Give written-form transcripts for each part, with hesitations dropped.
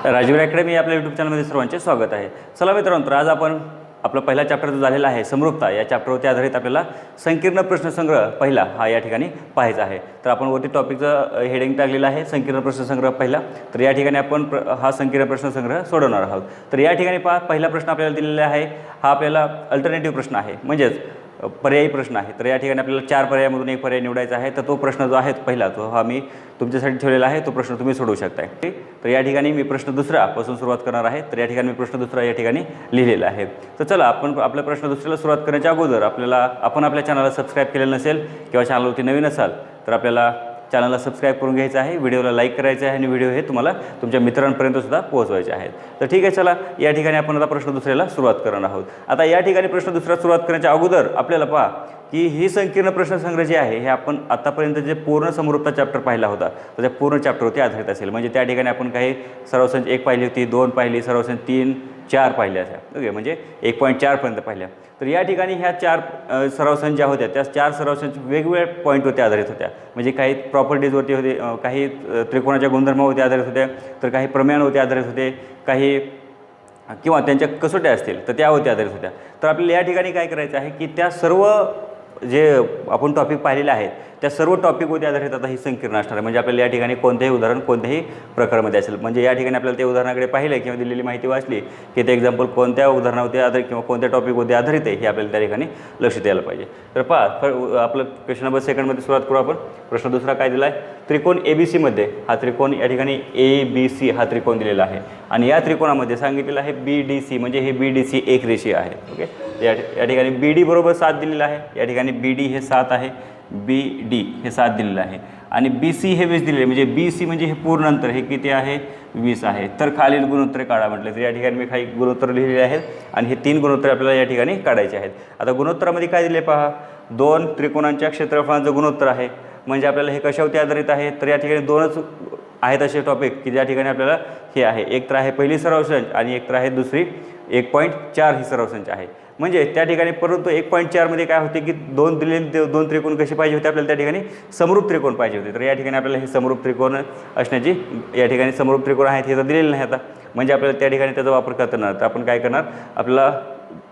Rajveer academy आपल्या YouTube चॅनलमध्ये सर्वांचे स्वागत आहे। चला मित्रांनो, तर आज आपण आपला पहिला चॅप्टर जो झालेला आहे समरूपता, या चॅप्टरवरती आधारित आपल्याला संकीर्ण प्रश्नसंग्रह पहिला हा या ठिकाणी पाहायचा आहे। तर आपण वरती टॉपिकचं हेडिंग टाकलेलं आहे संकीर्ण प्रश्नसंग्रह पहिला। तर या ठिकाणी आपण हा संकीर्ण प्रश्नसंग्रह सोडवणार आहोत। तर या ठिकाणी पहिला प्रश्न आपल्याला दिलेला आहे, हा आपल्याला अल्टरनेटिव्ह प्रश्न आहे, म्हणजेच पर्यायी प्रश्न आहे। तर या ठिकाणी आपल्याला 4 पर्यायामधून एक पर्याय निवडायचा आहे। तर तो प्रश्न जो आहे पहिला, तो हा मी तुमच्यासाठी ठेवलेला आहे, तो प्रश्न तुम्ही सोडवू शकताय। तर या ठिकाणी मी प्रश्न दुसरा पासून सुरुवात करणार आहे। तर या ठिकाणी मी प्रश्न दुसरा या ठिकाणी लिहिलेला आहे। तर चला आपण आपल्या प्रश्न दुसऱ्याला सुरुवात करण्याच्या अगोदर आपण आपल्या चॅनलला सबस्क्राइब केलेलं नसेल किंवा चॅनलवरती नवीन असाल तर आपल्याला चॅनलला सबस्क्राइब करून घ्यायचं आहे, व्हिडिओला लाईक करायचं आहे आणि व्हिडिओ हे तुम्हाला तुमच्या मित्रांपर्यंत सुद्धा पोहोचवायचे आहेत। तर ठीक आहे, चला या ठिकाणी आपण आता प्रश्न दुसऱ्याला सुरुवात करणार आहोत। आता या ठिकाणी प्रश्न दुसरा सुरुवात करण्याच्या अगोदर आपल्याला पहा की ही संकीर्ण प्रश्नसंग्रह जे आहे हे आपण आतापर्यंत जे पूर्ण समरूपता चॅप्टर पाहिला होता तर त्या पूर्ण चॅप्टरवरती आधारित असेल। म्हणजे त्या ठिकाणी आपण काही सरावसंच 1 पाहिली होती, 2 पाहिली, सरावसंच 3, 4 पाहिल्या अशा, ओके, म्हणजे 1.4 पर्यंत पाहिल्या। तर या ठिकाणी ह्या 4 सरावसंच ज्या होत्या त्या 4 सरावसंच वेगवेगळ्या पॉईंटवरती आधारित होत्या। म्हणजे काही प्रॉपर्टीजवरती होते, काही त्रिकोणाच्या गुणधर्मावरती आधारित होत्या, तर काही प्रमेयांवरती आधारित होते, काही किंवा त्यांच्या कसोट्या असतील तर त्यावरती आधारित होत्या। तर आपल्याला या ठिकाणी काय करायचं आहे की त्या सर्व जे आपण टॉपिक पाहिलेले आहेत त्या सर्व टॉपिकवरती आधारित आता ही संकीर्ण असणार आहे। म्हणजे आपल्याला या ठिकाणी कोणतेही उदाहरण कोणत्याही प्रकारामध्ये असेल, म्हणजे या ठिकाणी आपल्याला ते उदाहरणाकडे पाहिलं किंवा दिलेली माहिती वाचली की ते एक्झाम्पल कोणत्या उदाहरणावरती आधारित किंवा कोणत्या टॉपिकवरती आधारित आहे हे आपल्याला त्या ठिकाणी लक्ष द्यायला पाहिजे। तर पहा, आपलं क्वेश्चन नंबर 2मध्ये सुरुवात करू आपण। प्रश्न दुसरा काय दिला आहे, त्रिकोण ABC मध्ये हा त्रिकोण या ठिकाणी ABC हा त्रिकोण दिलेला आहे आणि या त्रिकोणामध्ये सांगितलेलं आहे BDC, म्हणजे हे BDC एक रेषीय आहे। ओके, या ठिकाणी BD बरोबर 7 दिलेला आहे, या ठिकाणी BD हे 7 आहे, BD हे 7 दिलेलं आहे आणि BC हे 20 दिलेले, म्हणजे BC म्हणजे हे पूर्ण अंतर हे किती आहे, 20 आहे। तर खालील गुणोत्तरे काढा म्हटले, तर या ठिकाणी मी काही गुणोत्तर लिहिलेले आहेत आणि हे 3 गुणोत्तरे आपल्याला या ठिकाणी काढायचे आहेत। आता गुणोत्तरामध्ये काय दिले पहा, 2 त्रिकोणांच्या क्षेत्रफळांचं गुणोत्तर आहे। म्हणजे आपल्याला हे कशावरती आधारित आहे, तर या ठिकाणी 2च आहेत असे टॉपिक की ज्या ठिकाणी आपल्याला हे आहे, एक तर आहे पहिली सरावसंच आणि एक तर आहे दुसरी 1.4 ही सरावसंच आहे। म्हणजे त्या ठिकाणी परंतु 1.4 मध्ये काय होते की 2 त्रिकोण कसे पाहिजे होते, आपल्याला त्या ठिकाणी समरूप त्रिकोण पाहिजे होते। तर या ठिकाणी आपल्याला हे समरूप त्रिकोण असण्याची, या ठिकाणी समरूप त्रिकोण आहेत हे तर दिलेलं नाही आता, म्हणजे आपल्याला त्या ठिकाणी त्याचा वापर करताना तर आपण काय करणार, आपला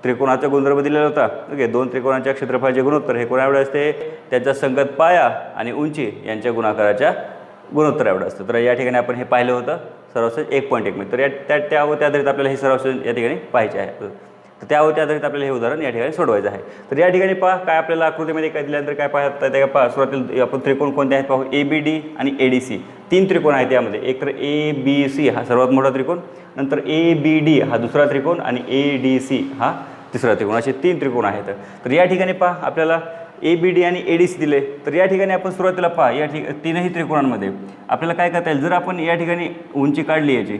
त्रिकोणाचा गुणधर्म दिलेला होता, ओके, 2 त्रिकोणाच्या क्षेत्रफळाचे गुणोत्तर हे कोणा एवढं असते, त्याचा संगत पाया आणि उंची यांच्या गुणाकाराच्या गुणोत्तर एवढं असतं। तर या ठिकाणी आपण हे पाहिलं होतं सरासरी 1.1 मध्ये। तर त्यावरती आधारित आपल्याला हे सरासरी या ठिकाणी पाहिजे आहे। तर त्यावरती आधारित आपल्याला हे उदाहरण या ठिकाणी सोडवायचं आहे। तर या ठिकाणी पहा काय आपल्याला आकृतीमध्ये काय दिल्यानंतर काय पाहता ते पहा, सुरुवातीला आपण त्रिकोण कोणते आहेत पाहू, ABD आणि ADC 3 त्रिकोण आहेत यामध्ये। एक तर ABC हा सर्वात मोठा त्रिकोण, नंतर ABD हा दुसरा त्रिकोण आणि ADC हा तिसरा त्रिकोण, असे 3 त्रिकोण आहेत। तर या ठिकाणी पहा आपल्याला ABD आणि ADC दिले। तर या ठिकाणी आपण सुरुवातीला पहा या तीनही त्रिकोणांमध्ये आपल्याला काय करता येईल, जर आपण या ठिकाणी उंची काढली याची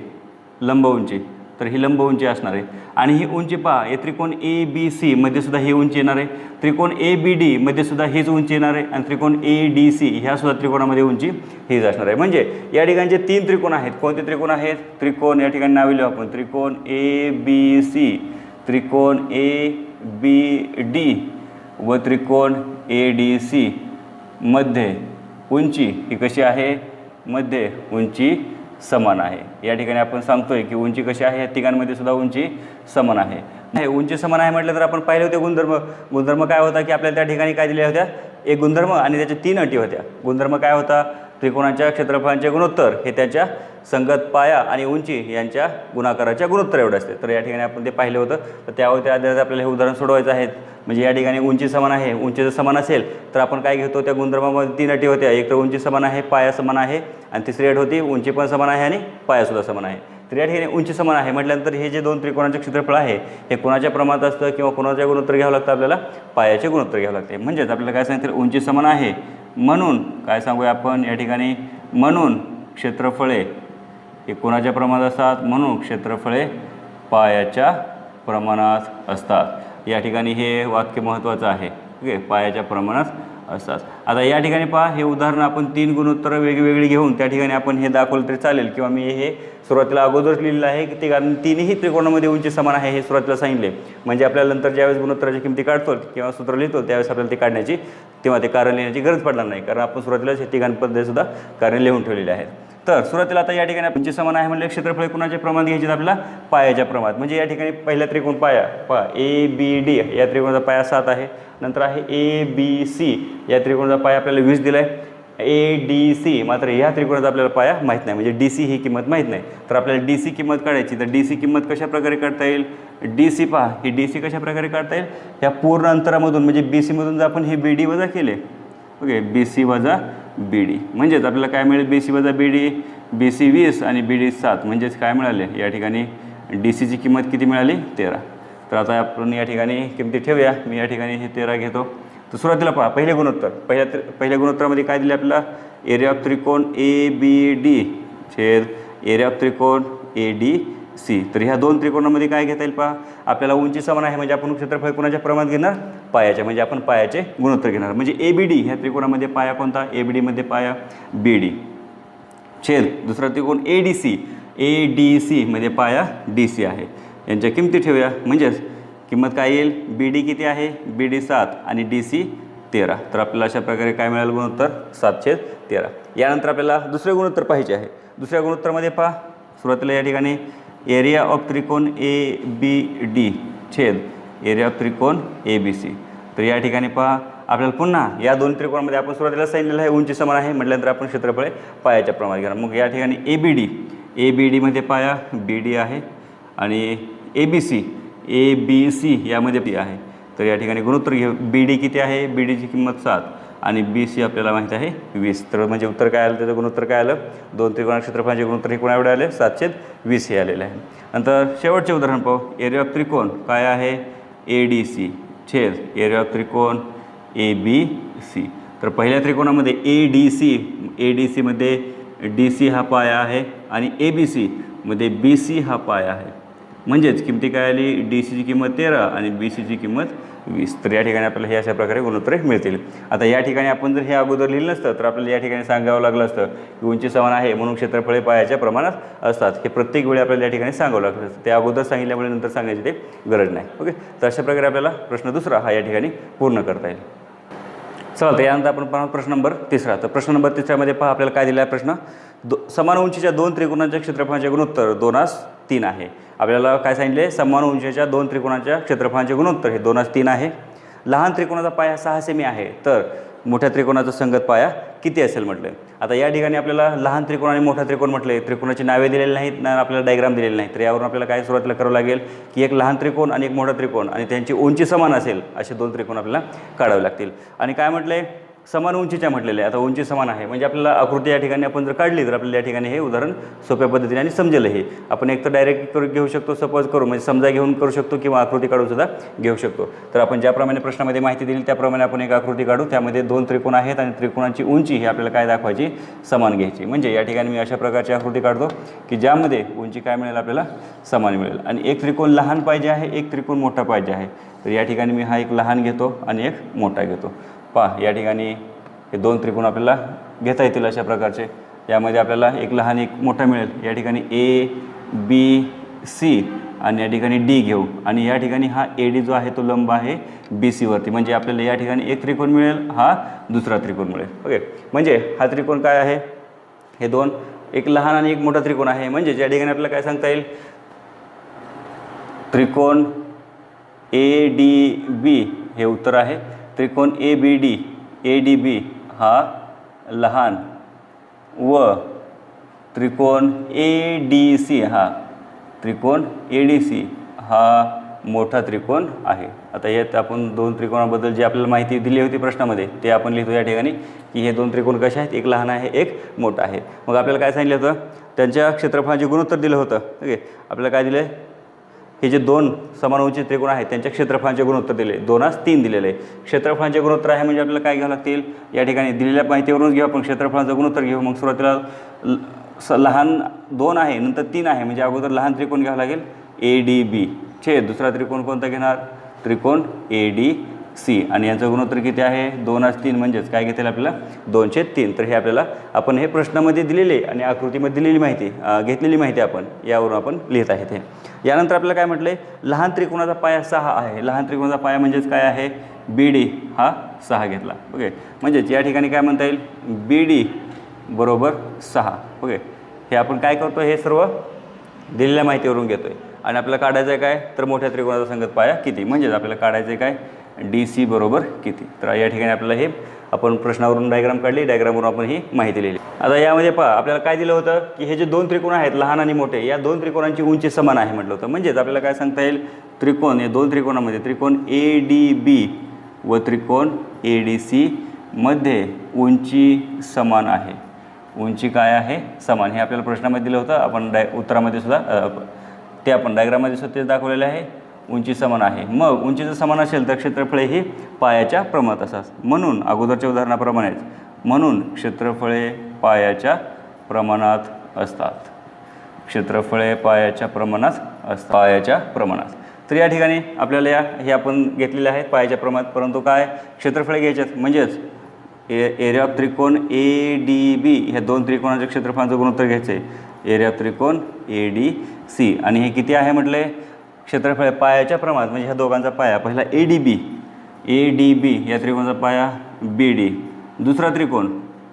लंब उंची, तर ही लंब उंची असणार आहे आणि ही उंची पहा, हे त्रिकोण ABC मध्ये सुद्धा ही उंची येणार आहे, त्रिकोण ABD मध्ये सुद्धा हीच उंची येणार आहे आणि त्रिकोण ADC ह्या सुद्धा त्रिकोणामध्ये उंची हीच असणार आहे। म्हणजे या ठिकाणी जे 3 त्रिकोण आहेत, कोणते त्रिकोण आहेत, त्रिकोण या ठिकाणी नाव लिहू आपण, त्रिकोण ABC, त्रिकोण ABD व त्रिकोण ADC मध्ये उंची ही कशी आहे, मध्ये उंची समान आहे। या ठिकाणी आपण सांगतोय की उंची कशी आहे, या तिघांमध्ये सुद्धा उंची समान आहे। नाही, उंची समान आहे म्हटलं तर आपण पाहिले होते गुणधर्म काय होता की आपल्याला त्या ठिकाणी काय दिल्या होत्या, एक गुणधर्म आणि त्याच्या 3 अटी होत्या। गुणधर्म काय होता, त्रिकोणाच्या क्षेत्रफळांचे गुणोत्तर हे त्याच्या संगत पाया आणि उंची यांच्या गुणाकाराच्या गुणोत्तर एवढं असते। तर या ठिकाणी आपण ते पाहिलं होतं, तर त्यावरती आधारित आपल्याला हे उदाहरण सोडवायचं आहे। म्हणजे या ठिकाणी उंची समान आहे, उंची जर समान असेल तर आपण काय घेतो, त्या गुणधर्मामध्ये 3 अटी होत्या, एक तर उंची समान आहे, पाया समान आहे आणि तिसरी अट होती उंची पण समान आहे आणि पायासुद्धा समान आहे। तर या ठिकाणी उंची समान आहे म्हटल्यानंतर हे जे 2 त्रिकोणाचे क्षेत्रफळ आहे हे कोणाच्या प्रमाणात असतं किंवा कोणाच्या गुणोत्तर घ्यावं लागतं, आपल्याला पायाचे गुणोत्तर घ्यावं लागते। म्हणजेच आपल्याला काय सांगितलं, उंची समान आहे म्हणून काय सांगूया आपण या ठिकाणी, म्हणून क्षेत्रफळे हे कोणाच्या प्रमाणात असतात, म्हणून क्षेत्रफळे पायाच्या प्रमाणात असतात। या ठिकाणी हे वाक्य महत्त्वाचं आहे, ओके, पायाच्या प्रमाणात असतात। आता या ठिकाणी पहा, हे उदाहरण आपण 3 गुणोत्तरं वेगवेगळी घेऊन त्या ठिकाणी आपण हे दाखवलं तरी चालेल किंवा मी हे सुरुवातीला अगोदरच लिहिलेलं आहे की ते, कारण 3ही त्रिकोणामध्ये उंची समान आहे हे सुरुवातीला सांगितले। म्हणजे आपल्याला नंतर ज्यावेळेस गुणोत्तराची किमती काढतो किंवा सूत्र लिहितो त्यावेळेस आपल्याला ते काढण्याची तेव्हा ते कारण लिहिण्याची गरज पडणार नाही, कारण आपण सुरुवातीलाच हे तिघांमध्ये सुद्धा कारण लिहून ठेवलेले आहेत। तर सुरुवातीला आता या ठिकाणी उंची समान आहे म्हणजे क्षेत्रफळ कोणाच्या प्रमाणात घ्यायचे आपल्याला पायाच्या प्रमाणात. म्हणजे या ठिकाणी पहिला त्रिकोण पाया पहा ABD या त्रिकोणाचा पाया 7 आहे. नंतर आहे ABC या त्रिकोणाचा पाया आपल्याला 20 दिला आहे. ADC मात्र ह्या त्रिकोणाचा आपल्याला पाया माहीत नाही म्हणजे DC ही किंमत माहीत नाही. तर आपल्याला DC किंमत काढायची. तर DC किंमत कशा प्रकारे काढता येईल. DC पहा ही DC कशा प्रकारे काढता येईल. ह्या पूर्ण अंतरामधून म्हणजे BC मधून जर आपण हे BD वजा केले ओके BC वजा BD म्हणजेच आपल्याला काय मिळेल BC वजा BD BC 20 आणि BD 7 म्हणजेच काय मिळाले या ठिकाणी DCची किंमत किती मिळाली 13. तर आता आपण या ठिकाणी किमती ठेवूया. मी या ठिकाणी हे 13 घेतो. तर सुरुवातीला पहा पहिले गुणोत्तर पहिल्या गुणोत्तरामध्ये काय दिले आपल्याला एरिया ऑफ त्रिकोण ABD छेद एरिया ऑफ त्रिकोण ADC. तर ह्या दोन त्रिकोणामध्ये काय घेता येईल पहा आपल्याला उंची समान आहे म्हणजे आपण क्षेत्रफळ कोणाच्या प्रमाणात घेणार पायाच्या म्हणजे आपण पायाचे गुणोत्तर घेणार. म्हणजे ABD ह्या त्रिकोणामध्ये पाया कोणता ABD मध्ये पाया BD छेद दुसरा त्रिकोण ADC मध्ये पाया DC आहे. यांच्या किमती ठेवूया म्हणजेच किंमत काय येईल BD किती आहे BD 7 आणि DC 13. तर आपल्याला अशा प्रकारे काय मिळालं गुणोत्तर 7/13. यानंतर आपल्याला दुसरे गुणोत्तर पाहिजे आहे. दुसऱ्या गुणोत्तरमध्ये पहा सुरुवातीला या ठिकाणी एरिया ऑफ त्रिकोण ABD छेद एरिया ऑफ त्रिकोण ABC. तर या ठिकाणी पहा आपल्याला पुन्हा या दोन त्रिकोणामध्ये आपण सुरुवातीला सांगितलेलं आहे उंची समान आहे म्हटल्यानंतर आपण क्षेत्रफळ पायाच्या प्रमाणात घेणार. मग या ठिकाणी ABD मध्ये पाया BD आहे आणि ABC यामध्ये पी आहे. तर या ठिकाणी गुणोत्तर घेऊ BD किती आहे BDची किंमत 7 आणि BC आपल्याला माहिती आहे 20. तर म्हणजे उत्तर काय आलं त्याचं गुणोत्तर काय आलं दोन त्रिकोणा क्षेत्रफळाचे गुणोत्तर हे कोणाकडे आले 7/20 हे आलेले आहे. नंतर शेवटचे उदाहरण पाहू. एरिया ऑफ त्रिकोण काय आहे ADC छेद एरिया ऑफ त्रिकोण ABC. तर पहिल्या त्रिकोणामध्ये ADC मध्ये DC हा पाया आहे आणि ABC मध्ये BC हा पाया आहे. म्हणजेच किमती काय आली DCची किंमत 13 आणि BCची किंमत 20. तर या ठिकाणी आपल्याला हे अशा प्रकारे गुणोत्तरे मिळतील. आता या ठिकाणी आपण जर हे अगोदर लिहिलं नसतं तर आपल्याला या ठिकाणी सांगावं लागलं असतं की उंची समान आहे म्हणून क्षेत्रफळे पायाच्या प्रमाणात असतात. हे प्रत्येक वेळी आपल्याला या ठिकाणी सांगावं लागलं असतं. ते अगोदर सांगितल्यामुळे नंतर सांगायची ते गरज नाही. ओके तर अशा प्रकारे आपल्याला प्रश्न दुसरा हा या ठिकाणी पूर्ण करता येईल. चला तर यानंतर आपण पाहू प्रश्न नंबर 3. तर प्रश्न नंबर 3मध्ये पहा आपल्याला काय दिला आहे प्रश्न समान उंचीच्या दोन त्रिकोणांच्या क्षेत्रफळाचे गुणोत्तर 2:3 आहे. आपल्याला काय सांगितले समान उंचीच्या दोन त्रिकोणाच्या क्षेत्रफळाचे गुणोत्तर हे 2:3 आहे. लहान त्रिकोणाचा पाया 6 सेमी आहे तर मोठ्या त्रिकोणाचा संगत पाया किती असेल म्हटले. आता या ठिकाणी आपल्याला लहान त्रिकोण आणि मोठा त्रिकोण म्हटले त्रिकोणाची नावे दिलेली नाहीत ना आपल्याला डायग्राम दिलेली नाही. तर यावरून आपल्याला काय सुरुवातीला करावं लागेल की एक लहान त्रिकोण आणि एक मोठा त्रिकोण आणि त्यांची उंची समान असेल असे दोन त्रिकोण आपल्याला काढावे लागतील. आणि काय म्हटले समान उंचीच्या म्हटलेले आता उंची समान आहे म्हणजे आपल्याला आकृती या ठिकाणी आपण जर काढली तर आपल्याला या ठिकाणी हे उदाहरण सोप्या पद्धतीने आणि समजेल. हे आपण एक तर डायरेक्ट करू घेऊ शकतो सपोज करू म्हणजे समजा घेऊन करू शकतो किंवा आकृती काढून सुद्धा घेऊ शकतो. तर आपण ज्याप्रमाणे प्रश्नामध्ये माहिती दिली त्याप्रमाणे आपण एक आकृती काढू. त्यामध्ये दोन त्रिकोण आहेत आणि त्रिकोणाची उंची ही आपल्याला काय दाखवायची समान घ्यायची. म्हणजे या ठिकाणी मी अशा प्रकारची आकृती काढतो की ज्यामध्ये उंची काय मिळेल आपल्याला समान मिळेल आणि एक त्रिकोण लहान पाहिजे आहे एक त्रिकोण मोठा पाहिजे आहे. तर या ठिकाणी मी हा एक लहान घेतो आणि एक मोठा घेतो. पहा या ठिकाणी हे दोन त्रिकोण आपल्याला घेता येतील अशा प्रकारचे. यामध्ये आपल्याला एक लहान एक मोठा मिळेल. या ठिकाणी ABC आणि या ठिकाणी D घेऊ आणि या ठिकाणी हा AD जो आहे तो लंब आहे BC वरती म्हणजे आपल्याला या ठिकाणी एक त्रिकोण मिळेल हा दुसरा त्रिकोण मिळेल. ओके म्हणजे हा त्रिकोण काय आहे हे दोन एक लहान आणि एक मोठा त्रिकोण आहे. म्हणजे या ठिकाणी आपल्याला काय सांगता येईल त्रिकोण ADB हे उत्तर आहे. त्रिकोण ADB हा लहान व त्रिकोण ADC हा मोठा त्रिकोण आहे. आता यात आपण दोन त्रिकोणाबद्दल जी आपल्याला माहिती दिली होती प्रश्नामध्ये ते आपण लिहितो या ठिकाणी की हे दोन त्रिकोण कसे आहेत एक लहान आहे एक मोठा आहे. मग आपल्याला काय सांगितलं होतं त्यांच्या क्षेत्रफळाचे गुणोत्तर दिलं होतं. ओके आपल्याला काय दिलं हे जे दोन समान उंची त्रिकोण आहेत त्यांच्या क्षेत्रफळाचे गुणोत्तर दिले 2:3 दिलेले आहे. क्षेत्रफळाचे गुणोत्तर आहे म्हणजे आपल्याला काय घ्यावं लागतील या ठिकाणी दिलेल्या माहितीवरूनच घेऊ आपण क्षेत्रफळाचं गुणोत्तर घेऊ. मग सुरुवातीला लहान 2 आहे नंतर 3 आहे म्हणजे अगोदर लहान त्रिकोण घ्यावं लागेल ADB छेद दुसरा त्रिकोण कोणता घेणार त्रिकोण ADC आणि यांचं गुणोत्तर किती आहे 2:3 म्हणजेच काय घेतील आपल्याला 2/3. तर हे आपल्याला आपण हे प्रश्नामध्ये दिलेले आणि आकृतीमध्ये दिलेली माहिती घेतलेली माहिती आपण यावरून आपण लिहित आहे ते. यानंतर आपल्याला काय म्हटलं लहान त्रिकोणाचा पाया 6 आहे. लहान त्रिकोणाचा पाया म्हणजेच काय आहे BD हा 6 घेतला. ओके म्हणजेच या ठिकाणी काय म्हणता येईल BD बरोबर 6. ओके हे आपण काय करतो, हे सर्व दिलेल्या माहितीवरून घेतो आहे. आणि आपल्याला काढायचं आहे काय, तर मोठ्या त्रिकोणाचा संगत पाया किती, म्हणजेच आपल्याला काढायचं आहे काय, DC बरोबर किती. तर या ठिकाणी आपल्याला हे आपण प्रश्नावरून डायग्राम काढली, डायग्रामवरून आपण ही माहिती लिहिली. आता यामध्ये पहा आपल्याला काय दिलं होतं की हे जे दोन त्रिकोण आहेत लहान आणि मोठे, या दोन त्रिकोणांची उंची समान आहे म्हटलं होतं. म्हणजेच आपल्याला काय सांगता येईल, त्रिकोण या दोन त्रिकोणामध्ये त्रिकोण ADB व त्रिकोण ADC मध्ये उंची समान आहे. उंची काय आहे, समान. हे आपल्याला प्रश्नामध्ये दिलं होतं, आपण उत्तरामध्ये सुद्धा ते आपण डायग्राममध्ये सुद्धा ते दाखवलेलं आहे. उंची समान आहे. मग उंची जर समान असेल तर क्षेत्रफळे ही पायाच्या प्रमाणात असतात. म्हणून अगोदरच्या उदाहरणाप्रमाणेच, म्हणून क्षेत्रफळे पायाच्या प्रमाणात असतात. क्षेत्रफळे पायाच्या प्रमाणात असतात, पायाच्या प्रमाणात. तर या ठिकाणी आपल्याला हे आपण घेतलेले आहेत पायाच्या प्रमाणात, परंतु काय क्षेत्रफळे घ्यायच्यात. म्हणजेच एरिया ऑफ त्रिकोण ADB ह्या दोन त्रिकोणाच्या क्षेत्रफळांचं गुणोत्तर घ्यायचं आहे. एरिया ऑफ त्रिकोण ADC आणि हे किती आहे म्हटले, क्षेत्रफळ पायाच्या प्रमाणात. म्हणजे ह्या दोघांचा पाया पहिला ADB या त्रिकोणाचा पाया BD, दुसरा त्रिकोण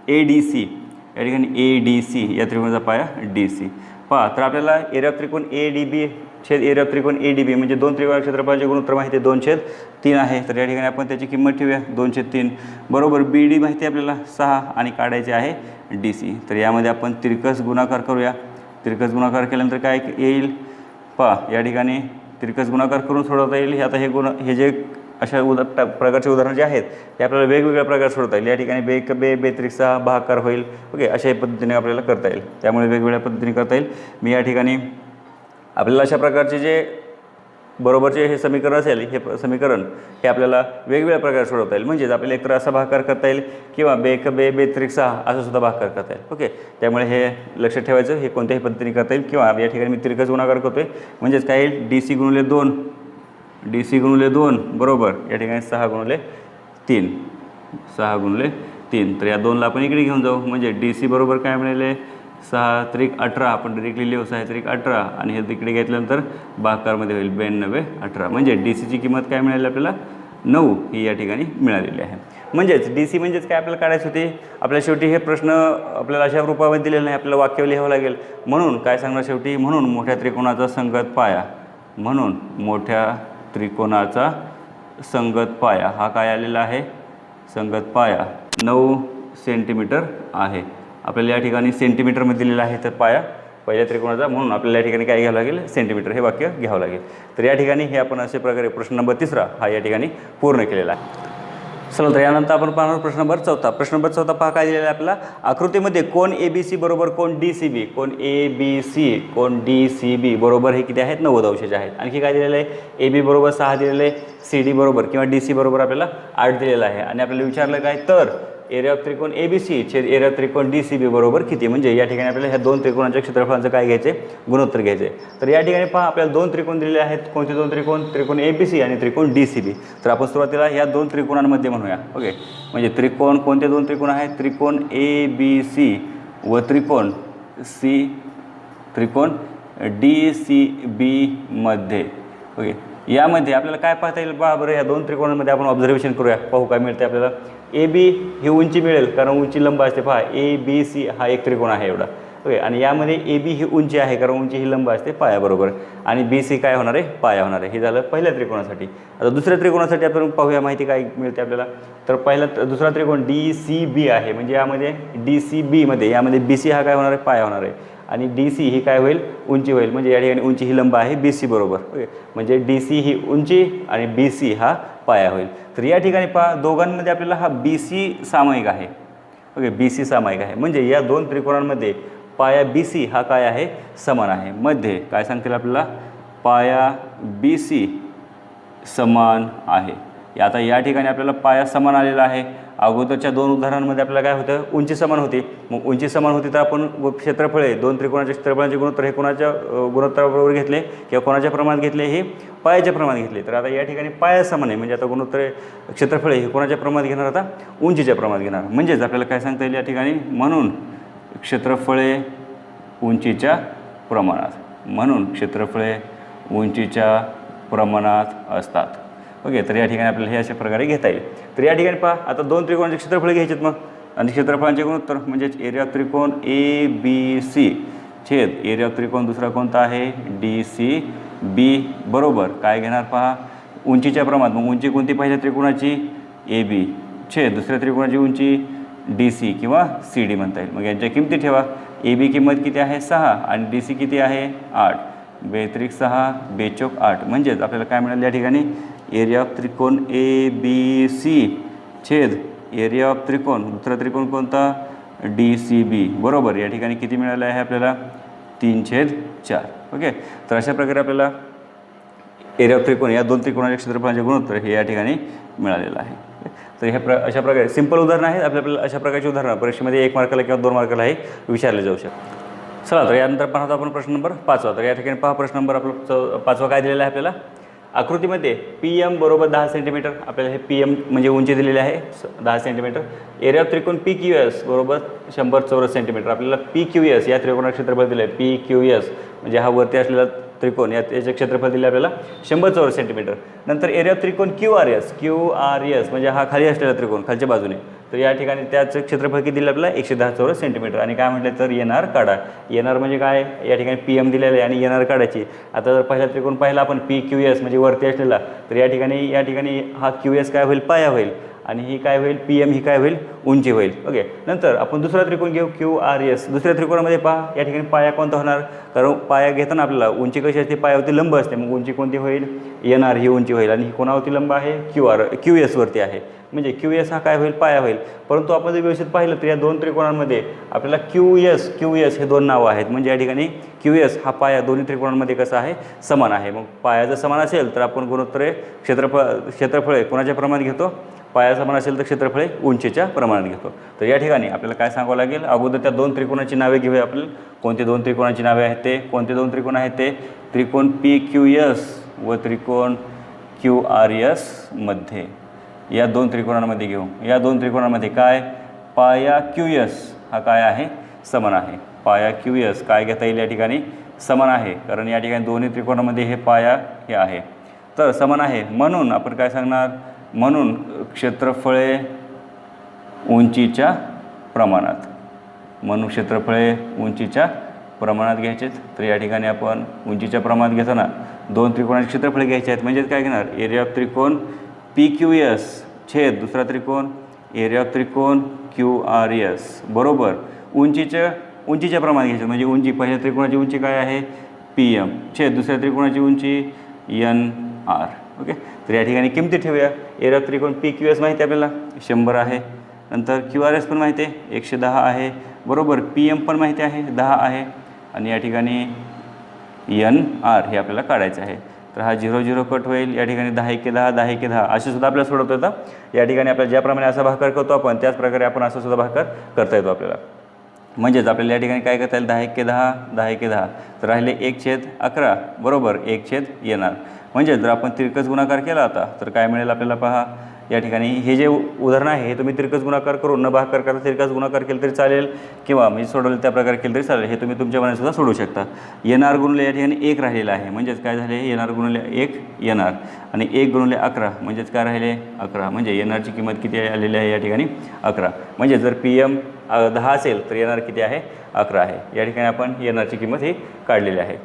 ADC या ठिकाणी ADC या त्रिकोणाचा पाया DC. पहा तर आपल्याला एरिया ऑफ त्रिकोण ADB छेद एरिया ऑफ त्रिकोण ADB म्हणजे दोन त्रिकोण क्षेत्रफळाचे गुणोत्तर माहिती आहे 2/3 आहे. तर या ठिकाणी आपण त्याची किंमत ठेवूया 2/3 बरोबर. BD माहिती आहे आपल्याला 6 आणि काढायचे आहे DC. तर यामध्ये आपण तिरकस गुणाकार करूया. तिरकस गुणाकार केल्यानंतर काय येईल, पहा या ठिकाणी तिरकस गुणाकार करून सोडवता येईल. आता हे जे अशा प्रकारचे उदाहरण जे आहेत ते आपल्याला वेगवेगळ्या प्रकारे सोडवता येईल. या ठिकाणी बे 6 भागाकार होईल. ओके, अशा पद्धतीने आपल्याला करता येईल. त्यामुळे वेगवेगळ्या पद्धतीने करता येईल. मी या ठिकाणी आपल्याला अशा प्रकारचे जे बरोबरचे हे समीकरण असेल, हे समीकरण हे आपल्याला वेगवेगळ्या प्रकारे सोडवता येईल. म्हणजेच आपल्याला एकतर असा भागाकार करता येईल किंवा बे 6 असं सुद्धा भागाकार करता येईल. ओके, त्यामुळे हे लक्षात ठेवायचं, हे कोणत्याही पद्धतीने करता येईल. किंवा या ठिकाणी मी तिरकस गुणाकार करतो आहे. म्हणजेच काय येईल, DC गुणिले 2 बरोबर या ठिकाणी 6 गुणिले 3. तर या 2ला आपण इकडे घेऊन जाऊ. म्हणजे DC बरोबर काय मिळेल, 6 त्रिक 18. आपण डायरेक्टली लिहू 6 त्रिक 18 आणि हे तिकडे घेतल्यानंतर भागाकारमध्ये होईल 92 18. म्हणजे DCची किंमत काय मिळाली आपल्याला, 9 ही या ठिकाणी मिळालेली आहे. म्हणजेच DC म्हणजेच काय आपल्याला काढायचं होते. आपल्याला शेवटी हे प्रश्न आपल्याला अशा रूपामध्ये दिलेले नाही, आपल्याला वाक्य लिहावं लागेल. म्हणून काय सांगणार शेवटी, म्हणून मोठ्या त्रिकोणाचा संगत पाया, म्हणून मोठ्या त्रिकोणाचा संगत पाया हा काय आलेला आहे, संगत पाया 9 सेंटीमीटर आहे. आपल्याला या ठिकाणी सेंटीमीटरमध्ये दिलेला आहे तर पाया पहिल्या त्रिकोणाचा, म्हणून आपल्याला या ठिकाणी काय घ्यावं लागेल, सेंटीमीटर हे वाक्य घ्यावं लागेल. तर या ठिकाणी हे आपण अशा प्रकारे प्रश्न नंबर 3 हा या ठिकाणी पूर्ण केलेला आहे. चला तर यानंतर आपण पाहणार प्रश्न नंबर 4. प्रश्न नंबर 4 पहा काय दिलेला आहे आपल्याला. आकृतीमध्ये कोण ABC बरोबर कोण DCB, कोण ABC कोण DCB बरोबर हे किती आहेत, 90 अंशाचे आहेत. आणखी काय दिलेलं आहे, AB बरोबर 6 दिलेलं आहे, CD बरोबर किंवा DC बरोबर आपल्याला 8 दिलेलं आहे. आणि आपल्याला विचारलं काय, तर एरिया ऑफ त्रिकोण ABC छेद एरिया ऑफ त्रिकोण DCB बरोबर किती. म्हणजे या ठिकाणी आपल्याला ह्या दोन त्रिकोणाच्या क्षेत्रफळांचं काय घ्यायचे, गुणोत्तर घ्यायचे. तर या ठिकाणी पहा आपल्याला दोन त्रिकोण दिलेले आहेत. कोणते दोन त्रिकोण, त्रिकोण ABC आणि त्रिकोण DCB. तर आपण सुरुवातीला या दोन त्रिकोणांमध्ये म्हणूया. ओके, म्हणजे त्रिकोण कोणते दोन त्रिकोण आहेत, त्रिकोण ABC व त्रिकोण DCB मध्ये. ओके, यामध्ये आपल्याला काय पाहता येईल, पहा बरं या दोन त्रिकोणांमध्ये आपण ऑब्झर्वेशन करूया, पाहू काय मिळते आपल्याला. AB ही उंची मिळेल कारण उंची लंब असते. पहा ABC हा एक त्रिकोण आहे एवढा. ओके, आणि यामध्ये AB ही उंची आहे कारण उंची ही लंब असते पायाबरोबर. आणि BC काय होणार आहे, पाया होणार आहे. हे झालं पहिल्या त्रिकोणासाठी. आता दुसऱ्या त्रिकोणासाठी आपण पाहूया माहिती काय मिळते आपल्याला. तर दुसरा त्रिकोण DCB आहे. म्हणजे यामध्ये DCB मध्ये यामध्ये BC हा काय होणार आहे, पाया होणार आहे. आणि DC ही काय होईल, उंची होईल. म्हणजे या ठिकाणी उंची ही लंब आहे BC बरोबर. ओके, म्हणजे DC ही उंची आणि BC हा पाया होईल. तर या ठिकाणी पहा दोघांमध्ये आपल्याला हा BC सामायिक आहे. ओके, BC सामायिक आहे. म्हणजे या दोन त्रिकोणांमध्ये पाया BC हा काय आहे, समान आहे. मध्ये काय सांगतील आपल्याला, पाया BC समान आहे. आता या ठिकाणी आपल्याला पाया समान आलेला आहे. अगोदरच्या दोन उदाहरणांमध्ये आपल्याला काय होतं, उंची समान होती. मग उंची समान होती तर आपण क्षेत्रफळे दोन त्रिकोणाच्या क्षेत्रफळांचे गुणोत्तर हे कोणाच्या गुणोत्तराबरोबर घेतले किंवा कोणाच्या प्रमाणात घेतले, हे पायाच्या प्रमाणात घेतले. तर आता या ठिकाणी पाया समान आहे. म्हणजे आता गुणोत्तर क्षेत्रफळे हे कोणाच्या प्रमाणात घेणार, आता उंचीच्या प्रमाणात घेणार. म्हणजेच आपल्याला काय सांगता येईल या ठिकाणी, म्हणून क्षेत्रफळे उंचीच्या प्रमाणात, म्हणून क्षेत्रफळे उंचीच्या प्रमाणात असतात. ओके, तर या ठिकाणी आपल्याला हे अशा प्रकारे घेता येईल. तर या ठिकाणी पहा आता दोन त्रिकोणाचे क्षेत्रफळ घ्यायचे मग, आणि क्षेत्रफळांचे गुणोत्तर म्हणजेच एरिया ऑफ त्रिकोण ABC छेद एरिया ऑफ त्रिकोण दुसरा कोणता आहे DCB बरोबर काय घेणार पहा उंचीच्या प्रमाणात मग उंची कोणती पहिल्या त्रिकोणाची AB छेद दुसऱ्या त्रिकोणाची उंची DC किंवा CD म्हणता येईल. मग यांच्या किमती ठेवा. AB किंमत किती आहे 6 आणि DC किती आहे 8 बेत्रिक 6 बेचोक 8 म्हणजेच आपल्याला काय मिळालं या ठिकाणी एरिया ऑफ त्रिकोण ABC छेद एरिया ऑफ त्रिकोण दुसरा त्रिकोण कोणता DCB बरोबर या ठिकाणी किती मिळालं आहे आपल्याला 3/4. ओके तर अशा प्रकारे आपल्याला एरिया ऑफ त्रिकोण या दोन त्रिकोणाच्या क्षेत्रफळाचे गुणोत्तर हे या ठिकाणी मिळालेलं आहे. तर हे अशा प्रकारे सिंपल उदाहरण आहेत. आपल्याला अशा प्रकारची उदाहरणं परीक्षेमध्ये 1 मार्काला किंवा 2 मार्काला हे विचारले जाऊ शकतात. चला तर यानंतर पाहतो आपण प्रश्न नंबर 5. तर या ठिकाणी पहा प्रश्न नंबर आपला 5 काय दिलेला आहे आपल्याला आकृतीमध्ये PM बरोबर 10 सेंटीमीटर आपल्याला हे PM म्हणजे उंची दिलेली आहे 10 सेंटीमीटर. एरिया ऑफ त्रिकोण PQS बरोबर 100 चौरस सेंटीमीटर आपल्याला PQS या त्रिकोणाचे क्षेत्रफळ दिले आहे PQS म्हणजे हा वरती असलेला त्रिकोण याचे क्षेत्रफळ दिले आपल्याला 100 चौरस सेंटीमीटर. नंतर एरिया ऑफ त्रिकोण QRS म्हणजे हा खाली असलेला त्रिकोण खालच्या बाजूने तर या ठिकाणी त्याचं क्षेत्रफळ किती दिलं आपल्याला 110 चौरस सेंटीमीटर. आणि काय म्हटलं तर NR काढा. NR म्हणजे काय या ठिकाणी PM दिलेलं आहे आणि NR काढायची. आता जर पहिला त्रिकोण पाहिला आपण PQS म्हणजे वरती असलेला तर या ठिकाणी हा QS काय होईल पाया होईल आणि ही काय होईल PM ही काय होईल उंची होईल. ओके नंतर आपण दुसरा त्रिकोण घेऊ QRS. दुसऱ्या त्रिकोणामध्ये पहा या ठिकाणी पाया कोणता होणार कारण पाया घेताना आपल्याला उंची कशी असते पायावरती लंब असते मग उंची कोणती होईल NR ही उंची होईल आणि ही कोणावरती लंब आहे QS वरती आहे म्हणजे QS हा काय होईल पाया होईल. परंतु आपण जर व्यवस्थित पाहिलं तर या दोन त्रिकोणांमध्ये आपल्याला QS हे दोन नावं आहेत म्हणजे या ठिकाणी QS हा पाया दोन्ही त्रिकोणांमध्ये कसा आहे समान आहे. मग पाया जर समान असेल तर आपण गुणोत्तरे क्षेत्रफळे कोणाच्या प्रमाणात घेतो पाया समान असेल तर क्षेत्रफळे उंचीच्या प्रमाणात घेतो. तर या ठिकाणी आपल्याला काय सांगावं लागेल अगोदर त्या दोन त्रिकोणाची नावे घेऊया. आपल्याला कोणते दोन त्रिकोणाची नावे आहेत ते कोणते दोन त्रिकोण आहेत ते त्रिकोण PQS व त्रिकोण QRS मध्ये या दोन त्रिकोणांमध्ये घेऊ. या दोन त्रिकोणांमध्ये काय पाया QS हा काय आहे समान आहे. पाया QS काय घेता येईल या ठिकाणी समान आहे कारण या ठिकाणी दोन्ही त्रिकोणामध्ये हे पाया हे आहे तर समान आहे म्हणून आपण काय सांगणार म्हणून क्षेत्रफळे उंचीच्या प्रमाणात म्हणून क्षेत्रफळे उंचीच्या प्रमाणात घ्यायचे. तर या ठिकाणी आपण उंचीच्या प्रमाणात घेताना दोन त्रिकोणाचे क्षेत्रफळे घ्यायचे आहेत म्हणजेच काय घेणार एरिया ऑफ त्रिकोण PQS छेद दुसरा त्रिकोण एरिया ऑफ त्रिकोण QRS बरोबर उंचीच्या प्रमाणात घ्यायचं म्हणजे उंची पहिल्या त्रिकोणाची उंची काय आहे PM छेद दुसऱ्या त्रिकोणाची उंची NR. ओके तर या ठिकाणी किमती ठेवूया. एरिया ऑफ त्रिकोण PQS माहिती आहे आपल्याला 100 आहे नंतर QRS पण माहिती आहे 110 आहे बरोबर PM पण माहिती आहे 10 आहे आणि या ठिकाणी NR हे आपल्याला काढायचं आहे. तर हा 0 0 कट होईल या ठिकाणी 10 1 10 10 1 10 असे सुद्धा आपल्याला सोडवता येतं. या ठिकाणी आपल्याला ज्याप्रमाणे असा भागाकार करतो आपण त्याच प्रकारे आपण असं सुद्धा भागाकार करता येतो आपल्याला. म्हणजेच आपल्याला या ठिकाणी काय करता येईल 10 1 10 10 1 10 तर राहिले 1/11 बरोबर 1/NR. म्हणजे जर आपण तिरकस गुणाकार केला होता तर काय मिळेल आपल्याला पहा या ठिकाणी हे जे उदाहरण आहे हे तुम्ही तिरकस गुणाकार करून न भागाकार करता तिरकस गुणाकार केलं तरी चालेल किंवा मी सोडवलं त्या प्रकारे केलं तरी चालेल. हे तुम्ही तुमच्या मनाने सुद्धा सोडवू शकता. NR गुणिले या ठिकाणी 1 राहिलेला आहे म्हणजेच काय झाले NR गुणिले 1 NR आणि 1 गुणिले 11 म्हणजेच काय राहिले 11 म्हणजे NRची किंमत किती आलेली आहे या ठिकाणी 11. म्हणजे जर PM 10 असेल तर NR किती आहे 11 आहे. या ठिकाणी आपण NRची किंमत ही काढलेली आहे.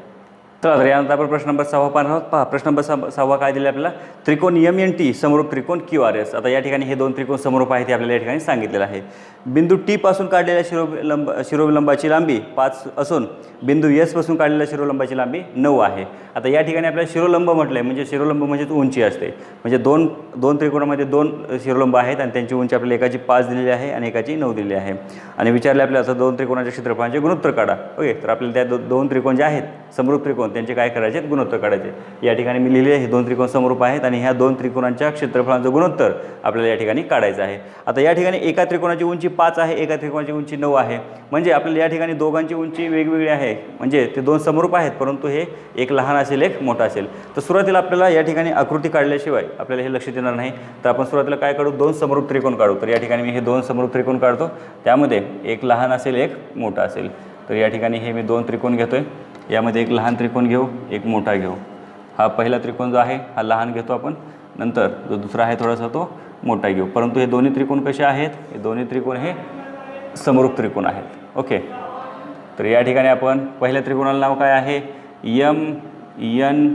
तर यानंतर आपण प्रश्न नंबर 6 पाहणार आहोत. पहा प्रश्न नंबर 6 काय दिले आपल्याला त्रिकोण MNT समरूप त्रिकोण QRS. आता या ठिकाणी हे दोन त्रिकोण समरूप आहेत हे आपल्याला या ठिकाणी सांगितलेलं आहे. बिंदू T पासून काढलेल्या शिरोबिलंबाची लांबी 5 असून बिंदू S पासून काढलेल्या शिरोलंबाची लांबी 9 आहे. आता या ठिकाणी आपल्याला शिरोलंब म्हटलं आहे म्हणजे शिरोलंब म्हणजेच उंची असते म्हणजे दोन त्रिकोणामध्ये दोन शिरोलंब आहेत आणि त्यांची उंची आपल्याला एकाची 5 दिलेली आहे आणि एकाची 9 दिलेली आहे आणि विचारले आपल्याला असं दोन त्रिकोणाच्या क्षेत्रफळाचे गुणोत्तर काढा. ओके तर आपल्याला त्या दोन त्रिकोण जे आहेत समरूप त्रिकोण त्यांचे काय करायचे गुणोत्तर काढायचे. या ठिकाणी मी लिहिले हे दोन त्रिकोण समरूप आहेत आणि ह्या दोन त्रिकोणांच्या क्षेत्रफळांचं गुणोत्तर आपल्याला या ठिकाणी काढायचं आहे. आता या ठिकाणी एका त्रिकोणाची उंची 5 आहे एका त्रिकोणाची उंची 9 आहे म्हणजे आपल्याला या ठिकाणी दोघांची उंची वेगवेगळी आहे म्हणजे ते दोन समरूप आहेत परंतु हे एक लहान असेल एक मोठा असेल. तर सुरुवातीला आपल्याला या ठिकाणी आकृती काढल्याशिवाय आपल्याला हे लक्षात येणार नाही. तर आपण सुरुवातीला काय काढू दोन समरूप त्रिकोण काढू. तर या ठिकाणी मी हे दोन समरूप त्रिकोण काढतो त्यामध्ये एक लहान असेल एक मोठा असेल. तर या ठिकाणी हे मी दोन त्रिकोण घेतो आहे यामध्ये एक लहान त्रिकोण घेऊ एक मोठा घेऊ. हा पहिला त्रिकोण जो आहे हा लहान घेतो आपण नंतर जो दुसरा आहे थोडासा तो मोठा घेऊ. परंतु हे दोन्ही त्रिकोण कसे आहेत हे दोन्ही त्रिकोण हे समरूप त्रिकोण आहेत. ओके तर या ठिकाणी आपण पहिल्या त्रिकोणाला नाव काय आहे, एम एन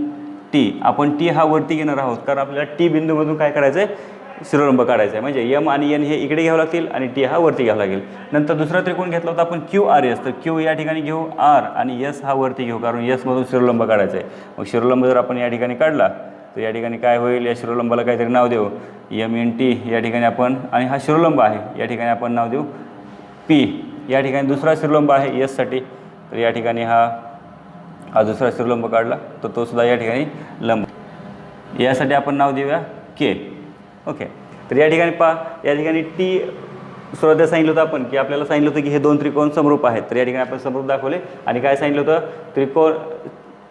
टी. आपण टी हा वरती घेणार आहोत कारण आपल्याला टी बिंदूमधून काय करायचं आहे, शिरोलंब काढायचा आहे. म्हणजे एम आणि एन हे इकडे घ्यावं लागतील आणि टी हा वरती घ्यावा लागेल. नंतर दुसरा त्रिकोण घेतला होता आपण क्यू आर एस. तर क्यू या ठिकाणी घेऊ, आर आणि एस हा वरती घेऊ कारण एसमधून शिरोलंब काढायचा आहे. मग शिरोलंब जर आपण या ठिकाणी काढला तर या ठिकाणी काय होईल, या शिरोलंबाला काहीतरी नाव देऊ, एम एन टी या ठिकाणी आपण, आणि हा शिरोलंब आहे या ठिकाणी आपण नाव देऊ पी. या ठिकाणी दुसरा शिरोलंब आहे एससाठी, तर या ठिकाणी हा दुसरा शिरोलंब काढला तर तो सुद्धा या ठिकाणी लंब, यासाठी आपण नाव देऊया के. ओके. तर या ठिकाणी पहा, या ठिकाणी टी सुरुवातीला सांगितलं होतं आपण की आपल्याला सांगितलं होतं की हे दोन त्रिकोण समरूप आहेत. तर या ठिकाणी आपण समरूप दाखवले आणि काय सांगितलं होतं, त्रिकोण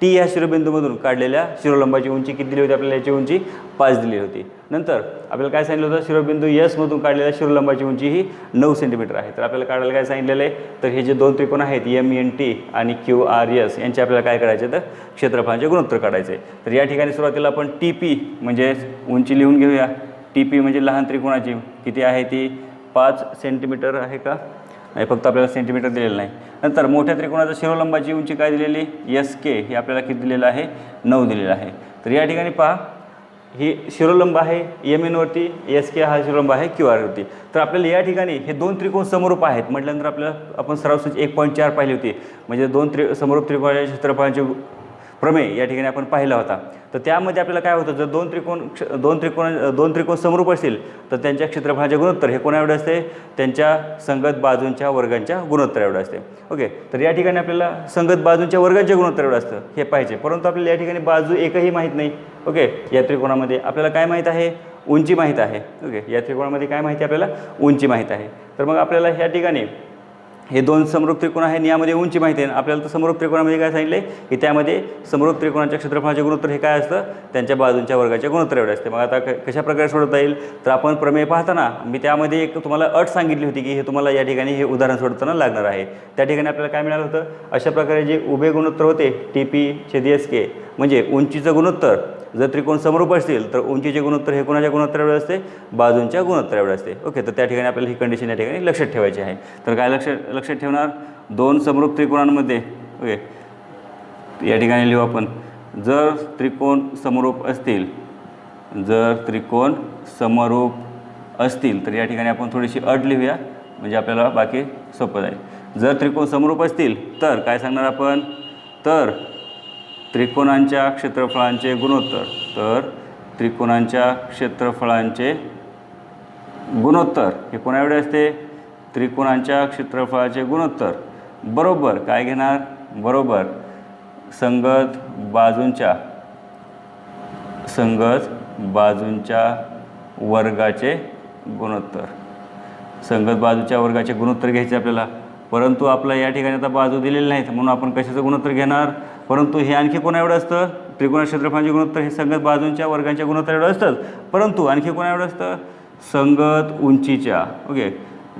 टी या शिरोबिंदूमधून काढलेल्या शिरोलंबाची उंची किती दिली होती आपल्याला, याची उंची 5 दिली होती. नंतर आपल्याला काय सांगितलं होतं, शिरोबिंदू एसमधून काढलेल्या शिरोलंबाची उंची ही 9 सेंटीमीटर आहे. तर आपल्याला काढायला काय सांगितलेलं आहे, तर हे जे दोन त्रिकोण आहेत एम एन टी आणि क्यू आर एस यांचे आपल्याला काय करायचे, तर क्षेत्रफळांचे गुणोत्तर काढायचे. तर या ठिकाणी सुरुवातीला आपण टी पी म्हणजे उंची लिहून घेऊया. टी पी म्हणजे लहान त्रिकोणाची किती आहे, ती 5 सेंटीमीटर आहे का, नाही फक्त आपल्याला सेंटीमीटर दिलेलं नाही. नंतर मोठ्या त्रिकोणाच्या शिरोलंबाची उंची काय दिलेली, एस के हे आपल्याला किती दिलेलं आहे, 9 दिलेलं आहे. तर या ठिकाणी पहा, ही शिरोलंब आहे एम एनवरती, एस के हा शिरोलंब आहे क्यू आरवरती. तर आपल्याला या ठिकाणी हे दोन त्रिकोण समरूप आहेत म्हटल्यानंतर आपल्याला आपण सराव सूची 1.4 पाहिली होती. म्हणजे दोन समरूप त्रिकोणाच्या क्षेत्रफळांचे प्रमेय या ठिकाणी आपण पाहिला होता. तर त्यामध्ये आपल्याला काय होतं, जर दोन त्रिकोण समरूप असतील तर त्यांच्या क्षेत्रफळाचे गुणोत्तर हे कोणा एवढे असते, त्यांच्या संगत बाजूंच्या वर्गांच्या गुणोत्तर एवढं असते. ओके. तर या ठिकाणी आपल्याला संगत बाजूंच्या वर्गांचे गुणोत्तर एवढं असतं हे पाहिजे, परंतु आपल्याला या ठिकाणी बाजू एकही माहीत नाही. ओके. या त्रिकोणामध्ये आपल्याला काय माहीत आहे, उंची माहीत आहे. ओके. या त्रिकोणामध्ये काय माहिती आहे आपल्याला, उंची माहीत आहे. तर मग आपल्याला ह्या ठिकाणी हे दोन समरूप त्रिकोण आहे आणि यामध्ये उंची माहिती आहे. आपल्याला तर समरूप त्रिकोणामध्ये काय सांगितले की त्यामध्ये समरूप त्रिकोणाच्या क्षेत्रफळाचे गुणोत्तर हे काय असतं, त्यांच्या बाजूंच्या वर्गाच्या गुणोत्तर एवढे असते. मग आता कशा प्रकारे सोडवता येईल, तर आपण प्रमेय पाहताना मी त्यामध्ये एक तुम्हाला अट सांगितली होती की हे तुम्हाला या ठिकाणी हे उदाहरण सोडताना लागणार आहे. त्या ठिकाणी आपल्याला काय मिळालं होतं, अशा प्रकारे जे उभे गुणोत्तर होते टी पी छेद एस के म्हणजे उंचीचं गुणोत्तर, जर त्रिकोण समरूप असतील तर उंचीचे गुणोत्तर हे कोणाच्या गुणोत्तर एवढे असते, बाजूंच्या गुणोत्तर एवढे असते. ओके. तर त्या ठिकाणी आपल्याला ही कंडिशन या ठिकाणी लक्षात ठेवायची आहे. तर काय लक्षात ठेवणार, दोन समरूप त्रिकोणांमध्ये, ओके, या ठिकाणी लिहू आपण, जर त्रिकोण समरूप असतील, तर या ठिकाणी आपण थोडीशी अट लिहूया म्हणजे आपल्याला बाकी सोपं जाईल. जर त्रिकोण समरूप असतील तर काय सांगणार आपण, तर त्रिकोणांच्या क्षेत्रफळांचे गुणोत्तर, हे कोणा एवढे असते, त्रिकोणांच्या क्षेत्रफळाचे गुणोत्तर बरोबर काय घेणार, बरोबर संगत बाजूंच्या वर्गाचे गुणोत्तर. संगत बाजूच्या वर्गाचे गुणोत्तर घ्यायचे आपल्याला, परंतु आपला या ठिकाणी आता बाजू दिलेली नाहीत म्हणून आपण कशाचं गुणोत्तर घेणार, परंतु हे आणखी कोणा एवढं असतं, त्रिकोण क्षेत्रफळाचे गुणोत्तर हे संगत बाजूंच्या वर्गांच्या गुणोत्तर एवढं असतं, परंतु आणखी कोणा एवढं असतं, संगत उंचीच्या. ओके.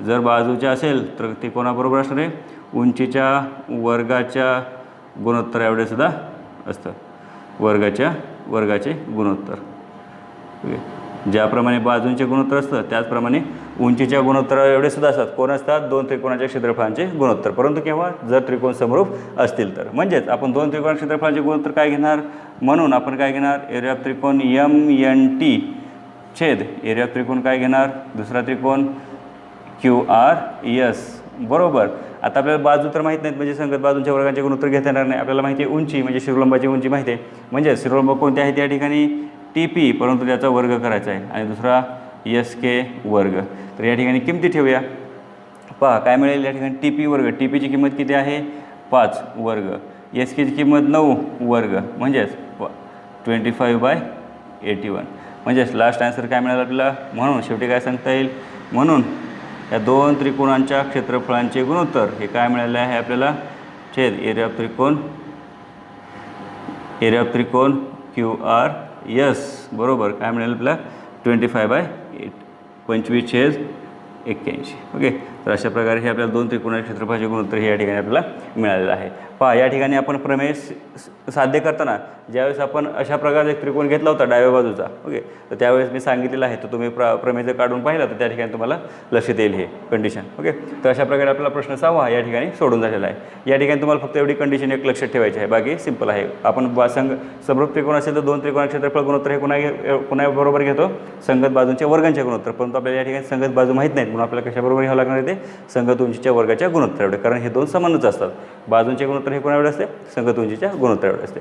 जर बाजूच्या असेल तर ते कोणाबरोबर असणार आहे, उंचीच्या वर्गाच्या गुणोत्तर एवढे सुद्धा असतं, वर्गाचे गुणोत्तर. ओके. ज्याप्रमाणे बाजूंचे गुणोत्तर असतं त्याचप्रमाणे उंचीच्या गुणोत्तर एवढे सुद्धा असतात. कोण असतात, दोन त्रिकोणाच्या क्षेत्रफळांचे गुणोत्तर, परंतु केव्हा, जर त्रिकोण समरूप असतील तर. म्हणजेच आपण दोन त्रिकोण क्षेत्रफळांचे गुणोत्तर काय घेणार, म्हणून आपण काय घेणार, एरिया ऑफ त्रिकोण एम एन टी छेद एरिया ऑफ त्रिकोण काय घेणार, दुसरा त्रिकोण क्यू आर एस बरोबर. आता आपल्याला बाजू तर माहीत नाहीत म्हणजे संगत बाजूंच्या वर्गांचे गुणोत्तर घेता येणार नाही. आपल्याला माहिती आहे उंची म्हणजे शिरोलंबाची उंची माहिती आहे, म्हणजे शिरोलंब कोणते आहे त्या ठिकाणी टी पी, परंतु त्याचा वर्ग करायचा आहे, आणि दुसरा एस के वर्ग. तर या ठिकाणी किमती ठेवूया. पहा काय मिळेल, या ठिकाणी टी पी वर्ग, टी पीची किंमत किती आहे 5 वर्ग, एस केची किंमत 9 वर्ग म्हणजेच 25/81. म्हणजेच लास्ट आन्सर काय मिळालं आपल्याला. म्हणून शेवटी काय सांगता येईल, म्हणून या दोन त्रिकोणांच्या क्षेत्रफळांचे गुणोत्तर हे काय मिळाले आहे आपल्याला, छेद एरिया ऑफ त्रिकोण क्यू आर एस बरोबर काय मिळेल आपल्याला 25/8 25/81. ओके. तर अशा प्रकारे हे आपल्याला 2 त्रिकोणाचे क्षेत्रफळाचे गुणोत्तर हे या ठिकाणी आपल्याला मिळालेलं आहे. पहा या ठिकाणी आपण प्रमेय साध्य करताना ज्यावेळेस आपण अशा प्रकारचा एक त्रिकोण घेतला होता डाव्या बाजूचा, ओके, तर त्यावेळेस मी सांगितलेलं आहे, तर तुम्ही प्रमेय जर काढून पाहिलं तर त्या ठिकाणी तुम्हाला लक्षात येईल हे कंडिशन, ओके. तर अशा प्रकारे आपला प्रश्न 6 या ठिकाणी सोडून झालेला आहे. या ठिकाणी तुम्हाला फक्त एवढी कंडिशन एक लक्षात ठेवायची आहे, बाकी सिंपल आहे. आपण समरूप त्रिकोण असेल तर 2 त्रिकोण क्षेत्रफळ गुणोत्तर हे कुणा बरोबर घेतो, संगत बाजूंच्या वर्गांच्या गुणोत्तर, परंतु आपल्याला या ठिकाणी संगत बाजू माहीत नाहीत, म्हणून आपल्याला कशाबरोबर घ्यावं लागणार आहे, ते संगत उंचीच्या वर्गाच्या गुणोत्तर एवढे, कारण हे 2 समानच असतात. बाजूंचे गुणोत्तर हे कोणा एवढे असते, संगत उंचीच्या गुणोत्तर एवढे असते.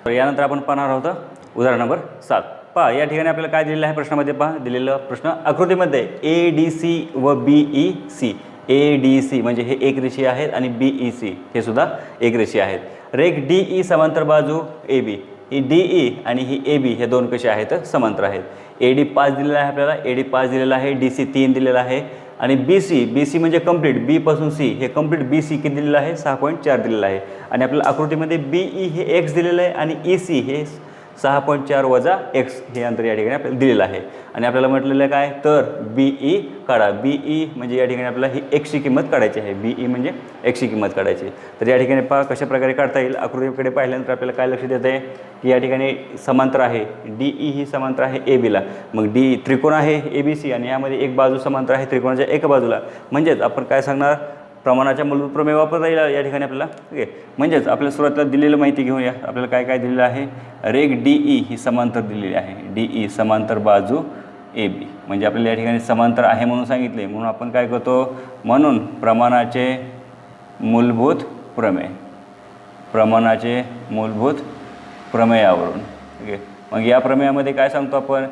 तर यानंतर आपण पाहणार आहोत उदाहरण नंबर 7. पहा या ठिकाणी आपल्याला काय दिलेलं आहे प्रश्नामध्ये, पहा दिलेलं प्रश्न आकृतीमध्ये ADC व BEC, ADC म्हणजे हे एक रेषीय आहेत आणि BEC हे सुद्धा एक रेषीय आहेत. रेख DE समांतर बाजू AB, ही DE आणि ही AB हे 2 कसे आहेत, समांतर आहेत. AD 5 दिलेला आहे आपल्याला, AD 5 दिलेला आहे, DC 3 दिलेला आहे आणि BC म्हणजे कंप्लीट B पासून C हे कंप्लीट BC किती दिलेलं आहे, 6.4 दिलेलं आहे. आणि आपल्याला आकृतीमध्ये BE हे x दिलेलं आहे आणि EC हे 6.4 वजा x हे अंतर या ठिकाणी आपल्याला दिलेलं आहे. आणि आपल्याला म्हटलेलं आहे काय, तर BE काढा. BE म्हणजे या ठिकाणी आपल्याला ही x ची किंमत काढायची आहे, BE म्हणजे x ची किंमत काढायची. तर या ठिकाणी पहा कशा प्रकारे काढता येईल. आकृतीकडे पाहिल्यानंतर आपल्याला काय लक्षात येतं आहे की या ठिकाणी समांतर आहे, DE ही समांतर आहे ABला, मग त्रिकोण आहे ABC आणि यामध्ये एक बाजू समांतर आहे त्रिकोणाच्या एका बाजूला, म्हणजेच आपण काय सांगणार, प्रमाणाच्या मूलभूत प्रमेय वापरता येईल या ठिकाणी आपल्याला, ओके. म्हणजेच आपल्या सुरुवातीला दिलेलं माहिती घेऊया, आपल्याला काय काय दिलेलं आहे, रेख DE ही समांतर दिलेली आहे, DE समांतर बाजू AB, म्हणजे आपल्याला या ठिकाणी समांतर आहे म्हणून सांगितले, म्हणून आपण काय करतो, म्हणून प्रमाणाचे मूलभूत प्रमेयावरून, ओके. मग या प्रमेयामध्ये काय सांगतो आपण,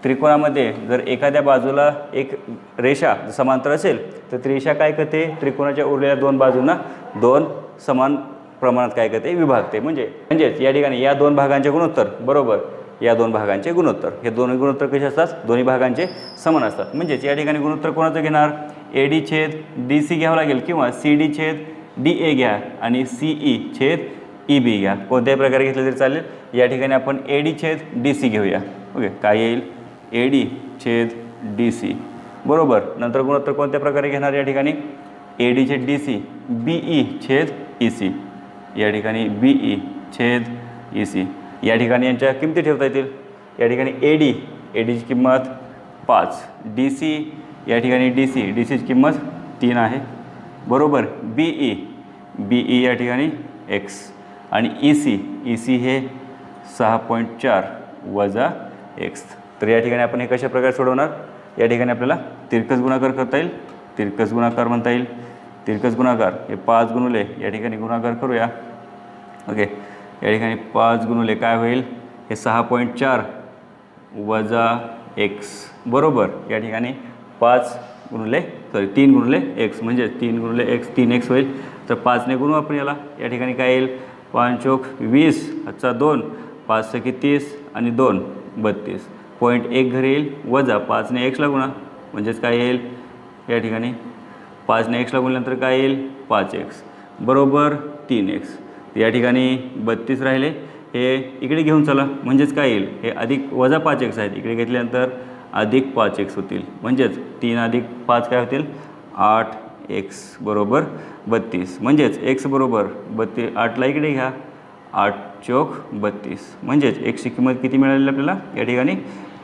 त्रिकोणामध्ये जर एखाद्या बाजूला एक रेषा समांतर असेल तर ती रेषा काय करते, त्रिकोणाच्या उरलेल्या 2 बाजूंना 2 समान प्रमाणात काय करते, विभागते. म्हणजेच या ठिकाणी या 2 भागांचे गुणोत्तर बरोबर या 2 भागांचे गुणोत्तर, हे दोन्ही गुणोत्तर कसे असतात, दोन्ही भागांचे समान असतात. म्हणजेच या ठिकाणी गुणोत्तर कोणाचं घेणार, AD छेद DC घ्यावं लागेल किंवा CD छेद DA घ्या आणि CE छेद EB घ्या, कोणत्याही प्रकारे घेतले तरी चालेल. या ठिकाणी आपण AD छेद DC घेऊया, ओके. काय येईल, AD छेद DC बरोबर. नंतर गुणोत्तर कोणत्या प्रकारे घेणार, या ठिकाणी AD छेद DC BE छेद EC, या ठिकाणी BE छेद EC. या ठिकाणी यांच्या किमती ठेवता येतील. या ठिकाणी ADची किंमत 5, DC या ठिकाणी DCची किंमत 3 आहे बरोबर. BE या ठिकाणी x आणि EC हे 6.4 वजा x. तर या ठिकाणी आपण हे कशा प्रकारे सोडवणार, या ठिकाणी आपल्याला तिरकस गुणाकार करता येईल, तिरकस गुणाकार म्हणता येईल. तिरकस गुणाकार हे 5 गुणुले या ठिकाणी गुणाकार करूया, ओके. या ठिकाणी 5 गुणुले काय होईल, हे 6.4 वजा x बरोबर. या ठिकाणी 3 गुणुले x म्हणजे 3 गुणुले x 3x होईल. तर 5 ने गुणू आपण याला, या ठिकाणी काय येईल, 5 चोक 20 + 2 5 सकी 30 आणि 2 32. 0.1 घरी येईल वजा 5 ने x ला गुणा, म्हणजेच काय येईल, या ठिकाणी 5 ने x ला गुणल्यानंतर काय येईल, 5x बरोबर 3x. या ठिकाणी 32 राहिले, हे इकडे घेऊन चला, म्हणजेच काय येईल, हे अधिक वजा 5x आहेत, इकडे घेतल्यानंतर अधिक 5x होतील, म्हणजेच 3 अधिक 5 काय होतील, 8x बरोबर 32. म्हणजेच x बरोबर 32, 8ला इकडे घ्या, 8 चोक 32, म्हणजेच xची किंमत किती मिळालेली आपल्याला, या ठिकाणी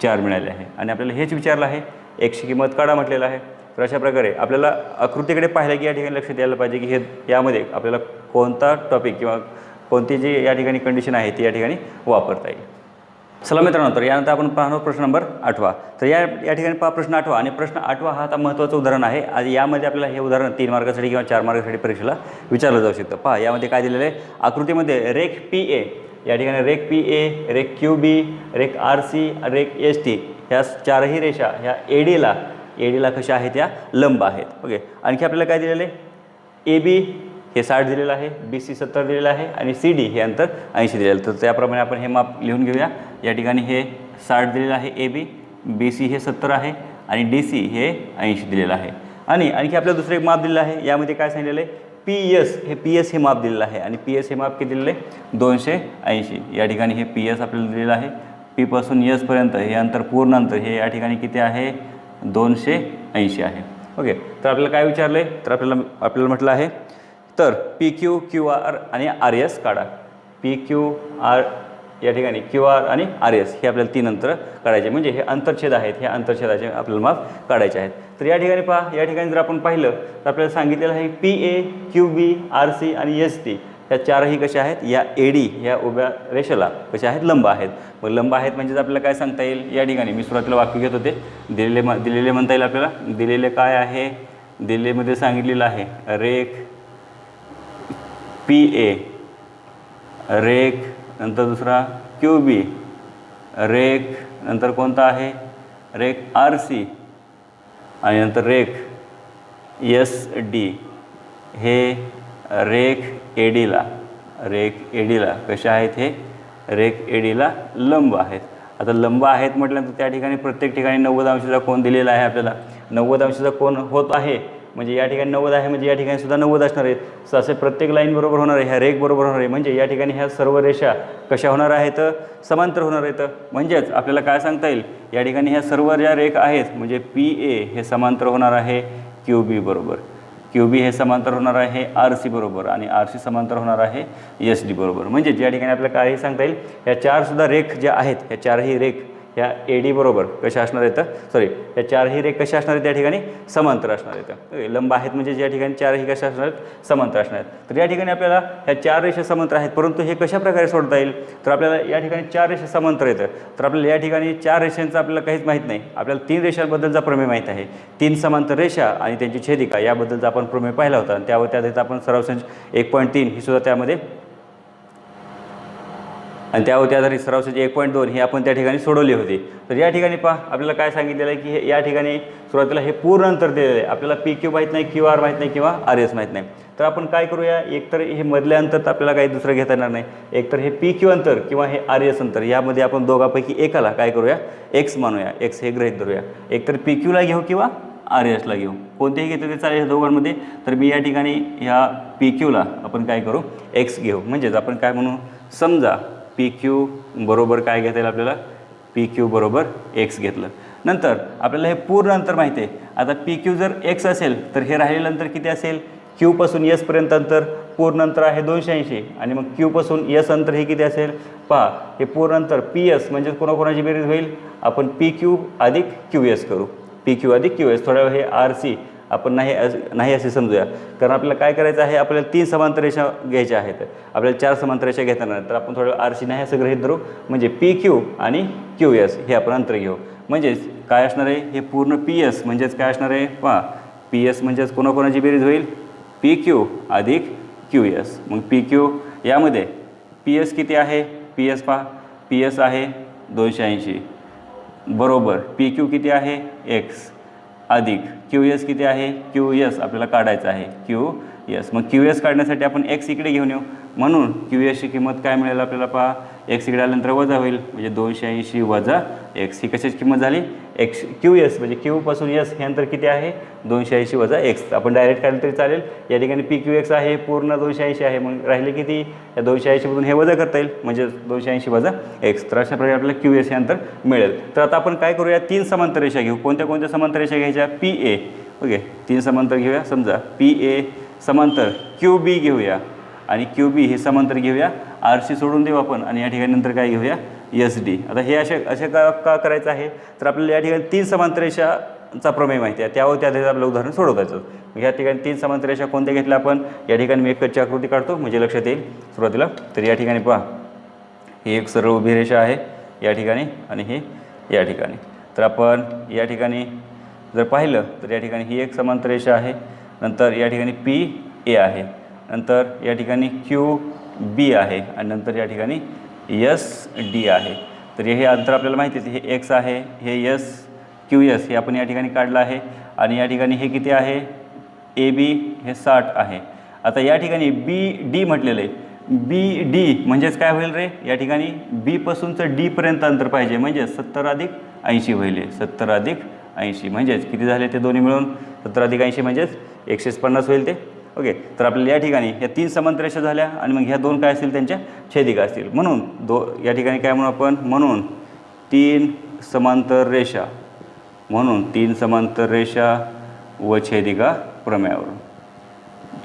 4 मिळाले आहे. आणि आपल्याला हेच विचारलं आहे, xची किंमत काढा म्हटलेलं आहे. तर अशा प्रकारे आपल्याला आकृतीकडे पाहिलं की या ठिकाणी लक्षात यायला पाहिजे की हे यामध्ये आपल्याला कोणता टॉपिक किंवा कोणती जी या ठिकाणी कंडिशन आहे ती या ठिकाणी वापरता येईल. चला मित्रांनो, तर यानंतर आपण पाहणार प्रश्न नंबर 8. तर या ठिकाणी पहा प्रश्न 8 आणि प्रश्न 8 हा आता महत्त्वाचं उदाहरण आहे. आज यामध्ये आपल्याला हे उदाहरण 3 मार्कासाठी किंवा 4 मार्कासाठी परीक्षेला विचारलं जाऊ शकतं. पहा यामध्ये काय दिलेलं आहे, आकृतीमध्ये रेख PA, या ठिकाणी रेख PA, रेख QB, रेख RC, रेख ST ह्या 4ही रेषा ह्या ADला कशा आहेत, या लंब आहेत, ओके. आणखी आपल्याला काय दिलेलं आहे, AB हे 60 दिलेलं आहे, BC 70 दिलेलं आहे आणि CD हे अंतर 80 दिलेलं आहे. तर त्याप्रमाणे आपण हे माप लिहून घेऊया. या ठिकाणी हे 60 दिलेलं आहे AB, BC हे 70 आहे आणि DC हे 80 दिलेलं आहे. आणि आणखी आपल्याला दुसरं एक माप दिलेलं आहे. यामध्ये काय सांगितलेलं आहे, PS हे माप दिलेलं आहे आणि PS हे माप किती दिलेलं आहे, 280. या ठिकाणी हे PS आपल्याला दिलेलं आहे. P पासून S पर्यंत हे अंतर, पूर्ण अंतर हे या ठिकाणी किती आहे, 280 आहे. ओके, तर आपल्याला काय विचारलं आहे, तर आपल्याला म्हटलं आहे तर पी क्यू, क्यू आर आणि आर एस काढा. पी क्यू आर या ठिकाणी क्यू आर आणि आर एस हे आपल्याला 3 अंतर काढायचे, म्हणजे हे अंतरछेद आहेत, हे अंतरछेदाचे आपल्याला माप काढायचे आहेत. तर या ठिकाणी पहा, या ठिकाणी जर आपण पाहिलं तर आपल्याला सांगितलेलं आहे P A, Q B, R C आणि एस टी ह्या चारही कशा आहेत, या एडी ह्या उभ्या रेषेला कशा आहेत, लंब आहेत. मग लंब आहेत म्हणजेच आपल्याला काय सांगता येईल, या ठिकाणी मी सुरुवातीला वाक्य घेत होते, दिलेले म्हणता येईल आपल्याला. दिलेले काय आहे, दिलेमध्ये सांगितलेलं आहे रेख पी ए, रेख नंतर दुसरा क्यू बी, रेख नंतर कोणता आहे, रेख आर सी आणि नंतर रेख एस डी, हे रेख एडीला कशा आहेत, हे रेख एडीला लंब आहेत. आता लंब आहेत म्हटल्यानंतर त्या ठिकाणी प्रत्येक ठिकाणी 90 अंशाचा कोन दिलेला आहे आपल्याला. 90 अंशाचा कोन होत आहे म्हणजे या ठिकाणी 90 आहे, म्हणजे या ठिकाणी सुद्धा 90 असणार आहेत. सो असे प्रत्येक लाईन बरोबर होणार आहे, ह्या रेख बरोबर होणार आहे, म्हणजे या ठिकाणी ह्या सर्व रेषा कशा होणार आहेत, समांतर होणार आहेत. म्हणजेच आपल्याला काय सांगता येईल, या ठिकाणी ह्या सर्व ज्या रेख आहेत म्हणजे पी ए हे समांतर होणार आहे क्यू बी बरोबर, क्यू बी हे समांतर होणार आहे आर सी बरोबर आणि आर सी समांतर होणार आहे एस डी बरोबर. म्हणजे या ठिकाणी आपल्याला काहीही सांगता येईल, ह्या चारसुद्धा रेख ज्या आहेत, ह्या चारही रेख ह्या एडी बरोबर कशा असणार आहेत, सॉरी या चारही रेख कशा असणार आहेत, त्या ठिकाणी समांतर असणार आहेत. लंब आहेत म्हणजे या ठिकाणी चारही कशा असणार आहेत, समांतर असणार आहेत. तर या ठिकाणी आपल्याला ह्या 4 रेषा समांतर आहेत, परंतु हे कशा प्रकारे सोडता येईल, तर आपल्याला या ठिकाणी 4 रेषा समांतर येतं. तर आपल्याला या ठिकाणी 4 रेषांचं आपल्याला काहीच माहीत नाही, आपल्याला 3 रेषांबद्दलचा प्रमेय माहीत आहे. 3 समांतर रेषा आणि त्यांची छेदिका याबद्दलचा आपण प्रमेय पाहिला होता आणि त्यात आपण सराव 1.3 ही सुद्धा त्यामध्ये आणि त्यावर आधारित सराव 1.2 ही आपण त्या ठिकाणी सोडवली होती. तर या ठिकाणी पहा आपल्याला काय सांगितलेलं आहे की या ठिकाणी सुरुवातीला हे पूर्ण अंतर दिलेलं आहे, आपल्याला पी क्यू माहीत नाही, क्यू आर माहीत नाही किंवा आर एस माहीत नाही. तर आपण काय करूया, एकतर हे मधले अंतर तर आपल्याला काही दुसरं घेता येणार नाही, एकतर हे पी क्यू अंतर किंवा हे आर एस अंतर यामध्ये आपण दोघांपैकी एकाला काय करूया, एक्स मानूया, एक्स हे गृहीत धरूया. एकतर पी क्यूला घेऊ किंवा आर एसला घेऊ, कोणतेही घेतलं ते चालेल दोघांमध्ये. तर मी या ठिकाणी ह्या पी क्यूला आपण काय करू, एक्स घेऊ. म्हणजेच आपण काय म्हणू, समजा पी क्यू बरोबर काय घेता येईल आपल्याला, पी क्यू बरोबर एक्स घेतलं. नंतर आपल्याला हे पूर्ण अंतर माहिती आहे. आता पी क्यू जर एक्स असेल तर हे राहिलेलं अंतर किती असेल, क्यूपासून एसपर्यंत अंतर पूर्ण अंतर आहे 280 आणि मग क्यूपासून एस अंतर हे किती असेल, पहा हे पूर्ण अंतर पी एस म्हणजे कोणाकोणाची बेरीज होईल, आपण पी क्यू अधिक क्यू एस करू, पी क्यू अधिक क्यू एस. थोड्या वेळ हे आर सी आपण नाही असे समजूया, कारण आपल्याला काय करायचं आहे, आपल्याला 3 समांतर रेषा घ्यायच्या आहेत, आपल्याला 4 समांतर रेषा घेताना तर आपण थोडं आर सी नाही असं गृहीत धरू. म्हणजे पी क्यू आणि क्यू एस हे आपण अंतर घेऊ. म्हणजेच काय असणार आहे, हे पूर्ण पी एस म्हणजेच काय असणार आहे, पहा पी एस म्हणजेच कोणाकोणाची बेरीज होईल, पी क्यू अधिक क्यू एस. मग पी क्यू यामध्ये पी एस किती आहे, पी एस पहा पी एस आहे 280 बरोबर पी क्यू किती आहे एक्स अधिक क्यू एस किती आहे, क्यू एस आपल्याला काढायचं आहे, क्यू एस. मग क्यू एस काढण्यासाठी आपण एक्स इकडे घेऊन येऊ, म्हणून क्यू एसची किंमत काय मिळेल आपल्याला, पहा एक्स इकडे आल्यानंतर वजा होईल, म्हणजे 280 वजा एक्स ही कशाची किंमत झाली, एक्स क्यू एस म्हणजे क्यूपासून एस हे अंतर किती आहे 280 वजा एक्स. आपण डायरेक्ट काढलं तरी चालेल, या ठिकाणी पी क्यू एक्स आहे पूर्ण 280 आहे, मग राहिले किती, या 280मधून हे वजा करता येईल म्हणजे 280 वजा एक्स. तर अशा प्रकारे आपल्याला क्यू एस हे अंतर मिळेल. तर आता आपण काय करूया, 3 समांतर रेषा घेऊ. कोणत्या कोणत्या समांतर रेषा घ्यायच्या, पी ए, ओके 3 समांतर घेऊया. समजा पी ए समांतर क्यू बी घेऊया आणि क्यू बी हे समांतर घेऊया, आर सी सोडून देऊ आपण आणि या ठिकाणी नंतर काय घेऊया, एस डी. आता हे असे का करायचं आहे, तर आपल्याला या ठिकाणी 3 समांतर रेषाचा प्रमेय माहिती आहे, त्यावर त्या आपलं उदाहरण सोडवायचं. या ठिकाणी 3 समांतर रेषा कोणत्या घेतल्या आपण, या ठिकाणी मी एक कच्ची आकृती काढतो म्हणजे लक्षात येईल सुरुवातीला. तर या ठिकाणी पहा ही एक सरळ उभी रेषा आहे या ठिकाणी आणि हे या ठिकाणी. तर आपण या ठिकाणी जर पाहिलं तर या ठिकाणी ही एक समांतर रेषा आहे, नंतर या ठिकाणी पी ए आहे, नंतर या ठिकाणी क्यू बी आहे आणि नंतर या ठिकाणी एस डी आहे. तर हे अंतर आपल्याला माहिती आहे, हे एक्स आहे, हे एस क्यू एस हे आपण या ठिकाणी काढलं आहे आणि या ठिकाणी हे किती आहे, ए बी हे 60 आहे. आता या ठिकाणी बी डी म्हटलेलं आहे, बी डी म्हणजेच काय होईल रे, या ठिकाणी बीपासूनचं डीपर्यंत अंतर पाहिजे, म्हणजे 70 अधिक 80 होईल, 70 अधिक 80 म्हणजेच किती झाले ते दोन्ही मिळून 70 अधिक 80 म्हणजेच 150 होईल ते. ओके, तर आपल्याला या ठिकाणी ह्या 3 समांतर रेषा झाल्या आणि मग ह्या 2 काय असतील, त्यांच्या छेदिका असतील. म्हणून या ठिकाणी काय म्हणू आपण, म्हणून 3 समांतर रेषा, म्हणून 3 समांतर रेषा व छेदिका प्रमेयावरून.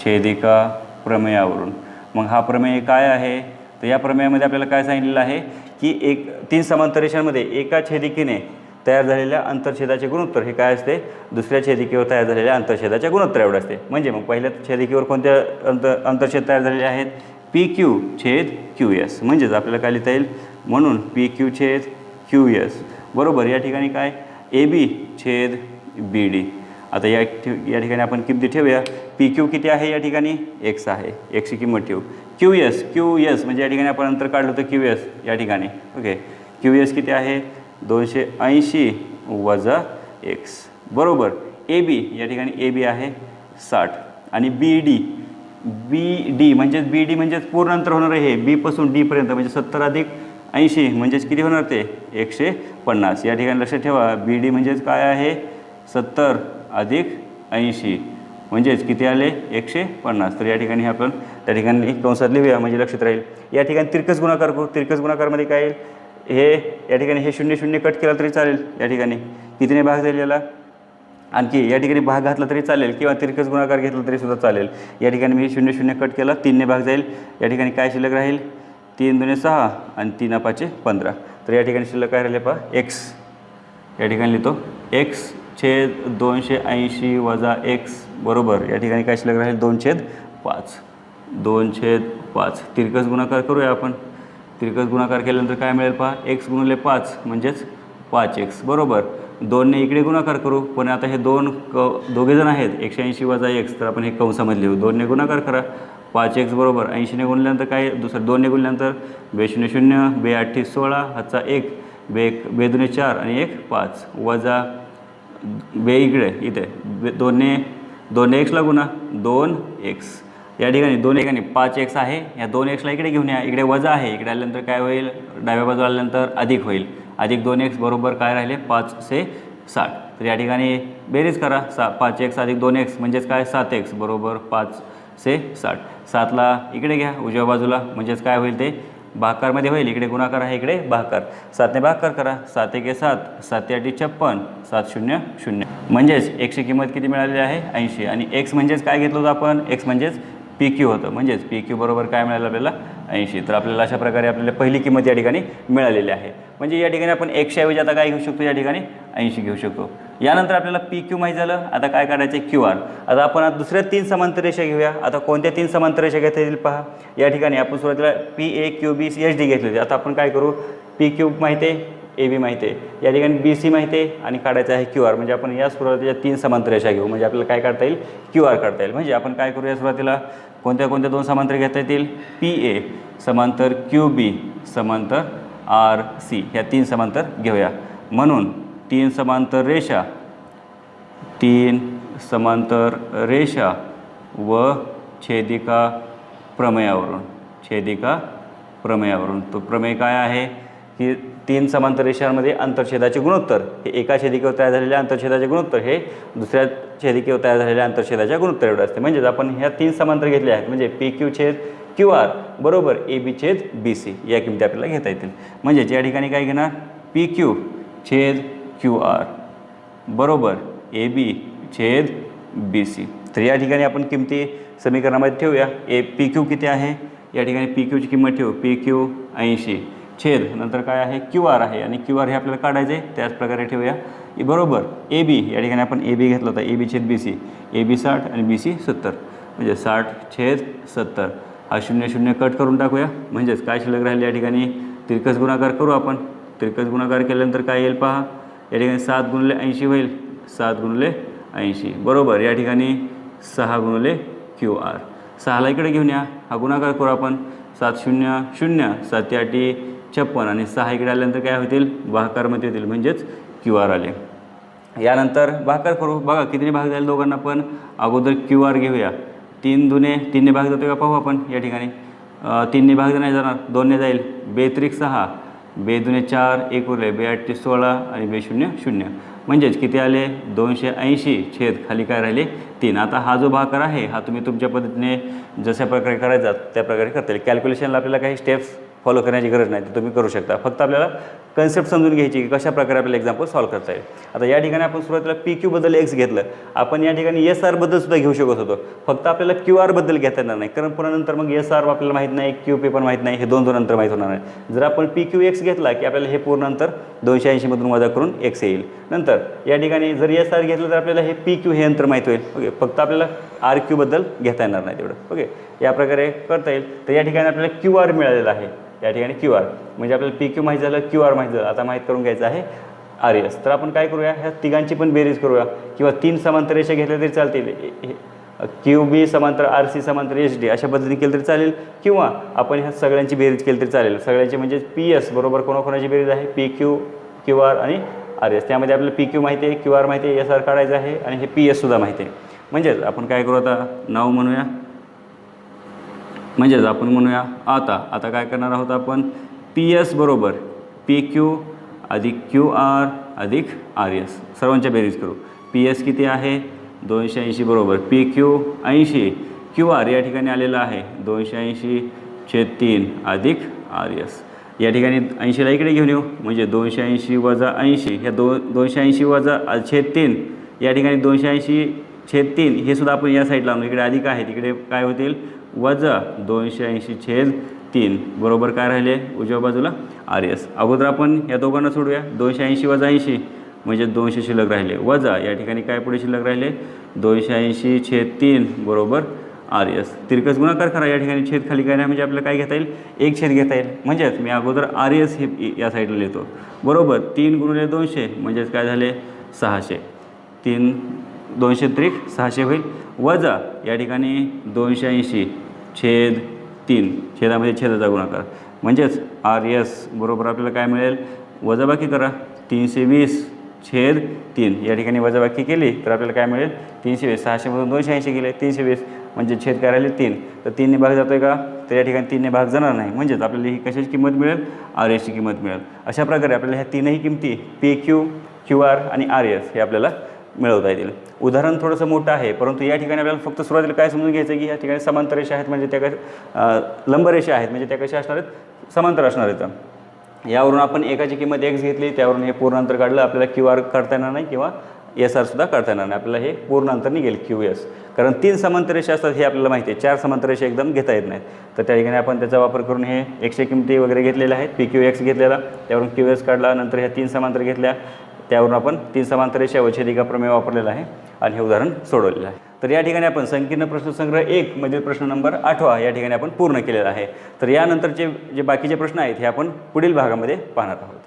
छेदिका प्रमेयावरून. मग हा प्रमेय काय आहे, तर या प्रमेयामध्ये आपल्याला काय सांगितलेलं आहे की 3 समांतर रेषांमध्ये एका छेदिकेने तयार झालेल्या अंतरछेदाचे गुणोत्तर हे काय असते, दुसऱ्या छेदिकेवर तयार झालेल्या अंतरछेदाच्या गुणोत्तर एवढं असते. म्हणजे मग पहिल्या छेदिकेवर कोणत्या अंतरछेद तयार झालेले आहेत, PQ छेद QS. म्हणजेच आपल्याला काय लिहिता येईल, म्हणून PQ छेद QS बरोबर या ठिकाणी काय AB छेद BD. आता या ठिकाणी आपण किमती ठेवूया. PQ किती आहे या ठिकाणी, x आहे, x ची किंमत ठेवू. QS म्हणजे या ठिकाणी आपण अंतर काढलं होतं QS या ठिकाणी. ओके, QS किती आहे, 280 वजा x बरोबर. AB या ठिकाणी AB आहे 60 आणि BD म्हणजेच पूर्ण अंतर होणार आहे B पासून D पर्यंत, म्हणजे 70 अधिक 80 म्हणजेच किती होणार ते 150. या ठिकाणी लक्षात ठेवा BD म्हणजेच काय आहे 70 अधिक 80 म्हणजेच किती आले 150. तर या ठिकाणी आपण त्या ठिकाणी कंसात लिहूया म्हणजे लक्षात राहील. या ठिकाणी तिरकस गुणाकार करू. तिरकस गुणाकारमध्ये काय येईल, हे या ठिकाणी हे 0 0 कट केला तरी चालेल. या ठिकाणी कितीने भाग जाईल याला, आणखी या ठिकाणी भाग घातला तरी चालेल किंवा तिरकस गुणाकार घेतला तरी सुद्धा चालेल. या ठिकाणी मी 0 0 कट केला, 3ने भाग जाईल. या ठिकाणी काय शिल्लक राहील, 3 2 6 आणि 3 5 15. तर या ठिकाणी शिल्लक काय राहिले पहा x. या ठिकाणी लिहितो x छेद 280 वजा x बरोबर. या ठिकाणी काय शिल्लक राहील 2/5. 2/5 तिरकस गुणाकार करूया आपण. तिरकस गुणाकार केल्यानंतर काय मिळेल पहा, x गुणिले 5 म्हणजेच 5x बरोबर. 2ने इकडे गुणाकार करू, पण आता हे दोघे जण आहेत 180 वजा x, तर आपण हे कंसामध्ये लिहू. 2ने गुणाकार करा 5x बरोबर. 80ने गुणल्यानंतर काय, दुसरं 2ने गुणल्यानंतर 2 0 0 2 8 16 हातचा 1 2 2 4 आणि 1 5 वजा 2 इथे 2ने x ला गुणा 2x. या ठिकाणी 5x आहे, या 2x ला इकडे घेऊन या, इकडे वजा आहे, इकडे आल्यानंतर काय होईल, डाव्या बाजूला आल्यानंतर अधिक होईल. अधिक 2x बरोबर काय राहिले 5 से 60. तर या ठिकाणी बेरीज करा 5x अधिक 2x म्हणजेच काय 7x बरोबर 5 से 60. 7ला इकडे घ्या उजव्या बाजूला म्हणजेच काय होईल ते भागाकारमध्ये होईल. इकडे गुणाकार आहे, इकडे भागाकार. 7ने भागाकार करा 7 1 7 7 8 56 7 0 0 म्हणजेच x ची किंमत किती मिळालेली आहे 80. आणि x म्हणजेच काय घेतलं होतं आपण, x म्हणजेच PQ होतं, म्हणजेच PQ बरोबर काय मिळालं आपल्याला 80. तर आपल्याला अशा प्रकारे आपल्याला पहिली किंमत या ठिकाणी मिळालेली आहे. म्हणजे या ठिकाणी आपण 100 ऐवजी आता काय घेऊ शकतो, या ठिकाणी 80 घेऊ शकतो. यानंतर आपल्याला PQ माहीत झालं. आता काय काढायचं QR. आता आपण दुसऱ्या 3 समांतर रेषा घेऊया. आता कोणत्या 3 समांतर रेषा घेता येतील पहा. या ठिकाणी आपण सुरुवातीला PA QB HD घेतले होते. आता आपण काय करू, PQ माहिती आहे, AB माहिती आहे, या ठिकाणी BC माहिती आहे आणि काढायचं आहे QR. म्हणजे आपण या सुरुवातीच्या 3 समांतर रेषा घेऊ, म्हणजे आपल्याला काय काढता येईल QR काढता येईल. म्हणजे आपण काय करूया, सुरुवातीला कोणत्या 2 समांतर घेता येतील, PA समांतर QB समांतर RC ह्या 3 समांतर घेऊया. म्हणून 3 समांतर रेषा व छेदिका प्रमेयावरून. तो प्रमेय काय आहे की 3 समांतर रेषांमध्ये अंतरछेदाचे गुणोत्तर हे एका छेदिकेवर तयार झालेल्या अंतरछेदाचे गुणोत्तर हे दुसऱ्या छेदिकेवर तयार झालेल्या अंतरछेदाच्या गुणोत्तर एवढं असते. म्हणजेच आपण ह्या 3 समांतर घेतले आहेत, म्हणजे PQ छेद QR बरोबर AB छेद BC या किमती आपल्याला घेता येतील. म्हणजेच या ठिकाणी काय घेणार, PQ छेद QR बरोबर AB छेद BC. तर या ठिकाणी आपण किमती समीकरणामध्ये ठेवूया. PQ किती आहे, या ठिकाणी PQ ची किंमत ठेवू, PQ 80 छेद नंतर काय आहे QR आहे, आणि QR हे आपल्याला काढायचे आहे, त्याच प्रकारे ठेवूया बरोबर. AB या ठिकाणी आपण AB घेतला होता, AB छेद BC, AB 60 आणि BC 70 म्हणजे 60 छेद 70. हा 0 0 कट करून टाकूया, म्हणजेच काय शिल्लक राहिले या ठिकाणी तिरकस गुणाकार करू आपण. तिरकस गुणाकार केल्यानंतर काय येईल पहा, या ठिकाणी 7 गुणिले 80 होईल, 7 गुणिले 80 बरोबर. या ठिकाणी 6 गुणिले QR. 6ला इकडे घेऊन या, हा गुणाकार करू आपण. 7 0 0 7 8 56 आणि 6 इकडे आल्यानंतर काय होतील भागाकारमध्ये होतील, म्हणजेच QR आले. यानंतर भागाकार करू. बघा कितीने भाग जाईल दोघांना, पण अगोदर QR घेऊया. 3ने भाग जातो का पाहू आपण. या ठिकाणी 3ने भाग नाही जाणार, 2ने जाईल. 2 3 6 2 2 4 1 उरले, 2 8 16 आणि 2 0 0 म्हणजेच किती आले 280 छेद खाली काय राहिले 3. आता हा जो भागाकार आहे हा तुम्ही तुमच्या पद्धतीने जशा प्रकारे करायचा त्या प्रकारे करता येईल. कॅल्क्युलेशनला आपल्याला काही स्टेप्स फॉलो करण्याची गरज नाही, ते तुम्ही करू शकता. फक्त आपल्याला कन्सेप्ट समजून घ्यायची की कशा प्रकारे आपल्याला एक्झाम्पल सॉल्व करता येईल. आता या ठिकाणी आपण सुरुवातीला PQ बद्दल एक्स घेतलं, आपण या ठिकाणी SR बद्दल सुद्धा घेऊ शकत होतो. फक्त आपल्याला QR बद्दल घेता येणार नाही, कारण पुन्हा नंतर मग SR आपल्याला माहीत नाही, QP पण माहीत नाही, हे दोन नंतर माहीत होणार नाही. जर आपण PQX घेतला की आपल्याला हे पूर्ण नंतर 280 मधून वजा करून x येईल. नंतर या ठिकाणी जर SR घेतलं तर आपल्याला हे PQ हे नंतर माहीत होईल. ओके, फक्त आपल्याला RQ बद्दल घेता येणार नाही तेवढं. ओके, या प्रकारे करता येईल. तर या ठिकाणी आपल्याला QR मिळालेलं आहे. या ठिकाणी QR म्हणजे आपल्याला PQ माहीत झालं, QR माहीत झालं. आता माहीत करून घ्यायचं आहे RS. तर आपण काय करूया, ह्या तिघांची पण बेरीज करूया किंवा 3 समांतर रेषा घेतल्या तरी चालतील. QB समांतर RC समांतर HD अशा पद्धतीने केलं तरी चालेल, किंवा आपण ह्या सगळ्यांची बेरीज केली तरी चालेल. सगळ्यांची म्हणजे PS बरोबर कोणाकोणाची बेरीज आहे, PQ, QR आणि RS. त्यामध्ये आपल्याला PQ माहिती आहे, QR माहिती आहे, SR काढायचं आहे आणि हे PS सुद्धा माहिती आहे. म्हणजेच आपण काय करू, आता नाव म्हणूया, म्हणजेच आपण म्हणूया आता काय करणार आहोत आपण, PS बरोबर PQ अधिक QR अधिक RS सर्वांच्या बेरीज करू. PS किती आहे 280 बरोबर PQ 80, QR या ठिकाणी आलेलं आहे 280/3 अधिक RS. या ठिकाणी 80ला इकडे घेऊन येऊ, म्हणजे 280 वजा 80, ह्या 280 वजा /3, या ठिकाणी 280/3 हे सुद्धा आपण या साईडला आणू, इकडे अधिक आहे तिकडे काय होतील वजा 280/3 बरोबर काय राहिले उजव्या बाजूला RS. अगोदर आपण या दोघांना सोडूया, 280 वजा 80 म्हणजे 200 शिल्लक राहिले, वजा या ठिकाणी काय पुढे शिल्लक राहिले 280/3 बरोबर RS. तिरकस गुणाकार करा, या ठिकाणी छेद खाली काय नाही म्हणजे आपल्याला काय घेता येईल, एक छेद घेता येईल. म्हणजेच मी अगोदर RS हे या साईडला लिहितो बरोबर 3 × 200 म्हणजेच काय झाले 600, 200 त्रिक 600 होईल, वजा या ठिकाणी 280/3 छेदामध्ये छेदाचा गुणाकार म्हणजेच RS बरोबर आपल्याला काय मिळेल, वजाबाकी करा 320/3, या ठिकाणी वजाबाकी केली तर आपल्याला काय मिळेल 320. 600मधून 280 गेले 320 म्हणजे छेद काय राहिले 3, तर 3ने भाग जातो आहे का, तर या ठिकाणी 3ने भाग जाणार नाही. म्हणजेच आपल्याला ही कशाची किंमत मिळेल, RSची किंमत मिळेल. अशा प्रकारे आपल्याला ह्या तीनही किमती PQ, QR आणि RS हे आपल्याला मिळवता येतील. उदाहरण थोडंसं मोठं आहे, परंतु या ठिकाणी आपल्याला फक्त सुरुवातीला काय समजून घ्यायचं की या ठिकाणी समांतर रेषा आहेत म्हणजे त्या लंबरेषा आहेत म्हणजे त्या कशा असणार आहेत, समांतर असणार आहेत. यावरून आपण एकाची किंमत x घेतली, त्यावरून हे पूर्ण अंतर काढलं, आपल्याला QR काढता येणार नाही किंवा SR सुद्धा काढता येणार नाही, आपल्याला हे पूर्ण अंतर निघेल QS. कारण 3 समांतर रेषा असतात हे आपल्याला माहिती आहे, 4 समांतर रेषा एकदम घेता येत नाहीत. तर त्या ठिकाणी आपण त्याचा वापर करून हे x किमती वगैरे घेतलेल्या आहेत, PQX घेतलेला, त्यावरून QS काढला, नंतर ह्या 3 समांतर घेतल्या, त्यावरून आपण 3 समांतर रेषा व छेदिका प्रमेय वापरलेला आहे आणि हे उदाहरण सोडवलेलं आहे. तर या ठिकाणी आपण संकीर्ण प्रश्नसंग्रह 1 मधील प्रश्न नंबर 8 या ठिकाणी आपण पूर्ण केलेला आहे. तर यानंतरचे जे बाकीचे प्रश्न आहेत हे आपण पुढील भागामध्ये पाहणार आहोत.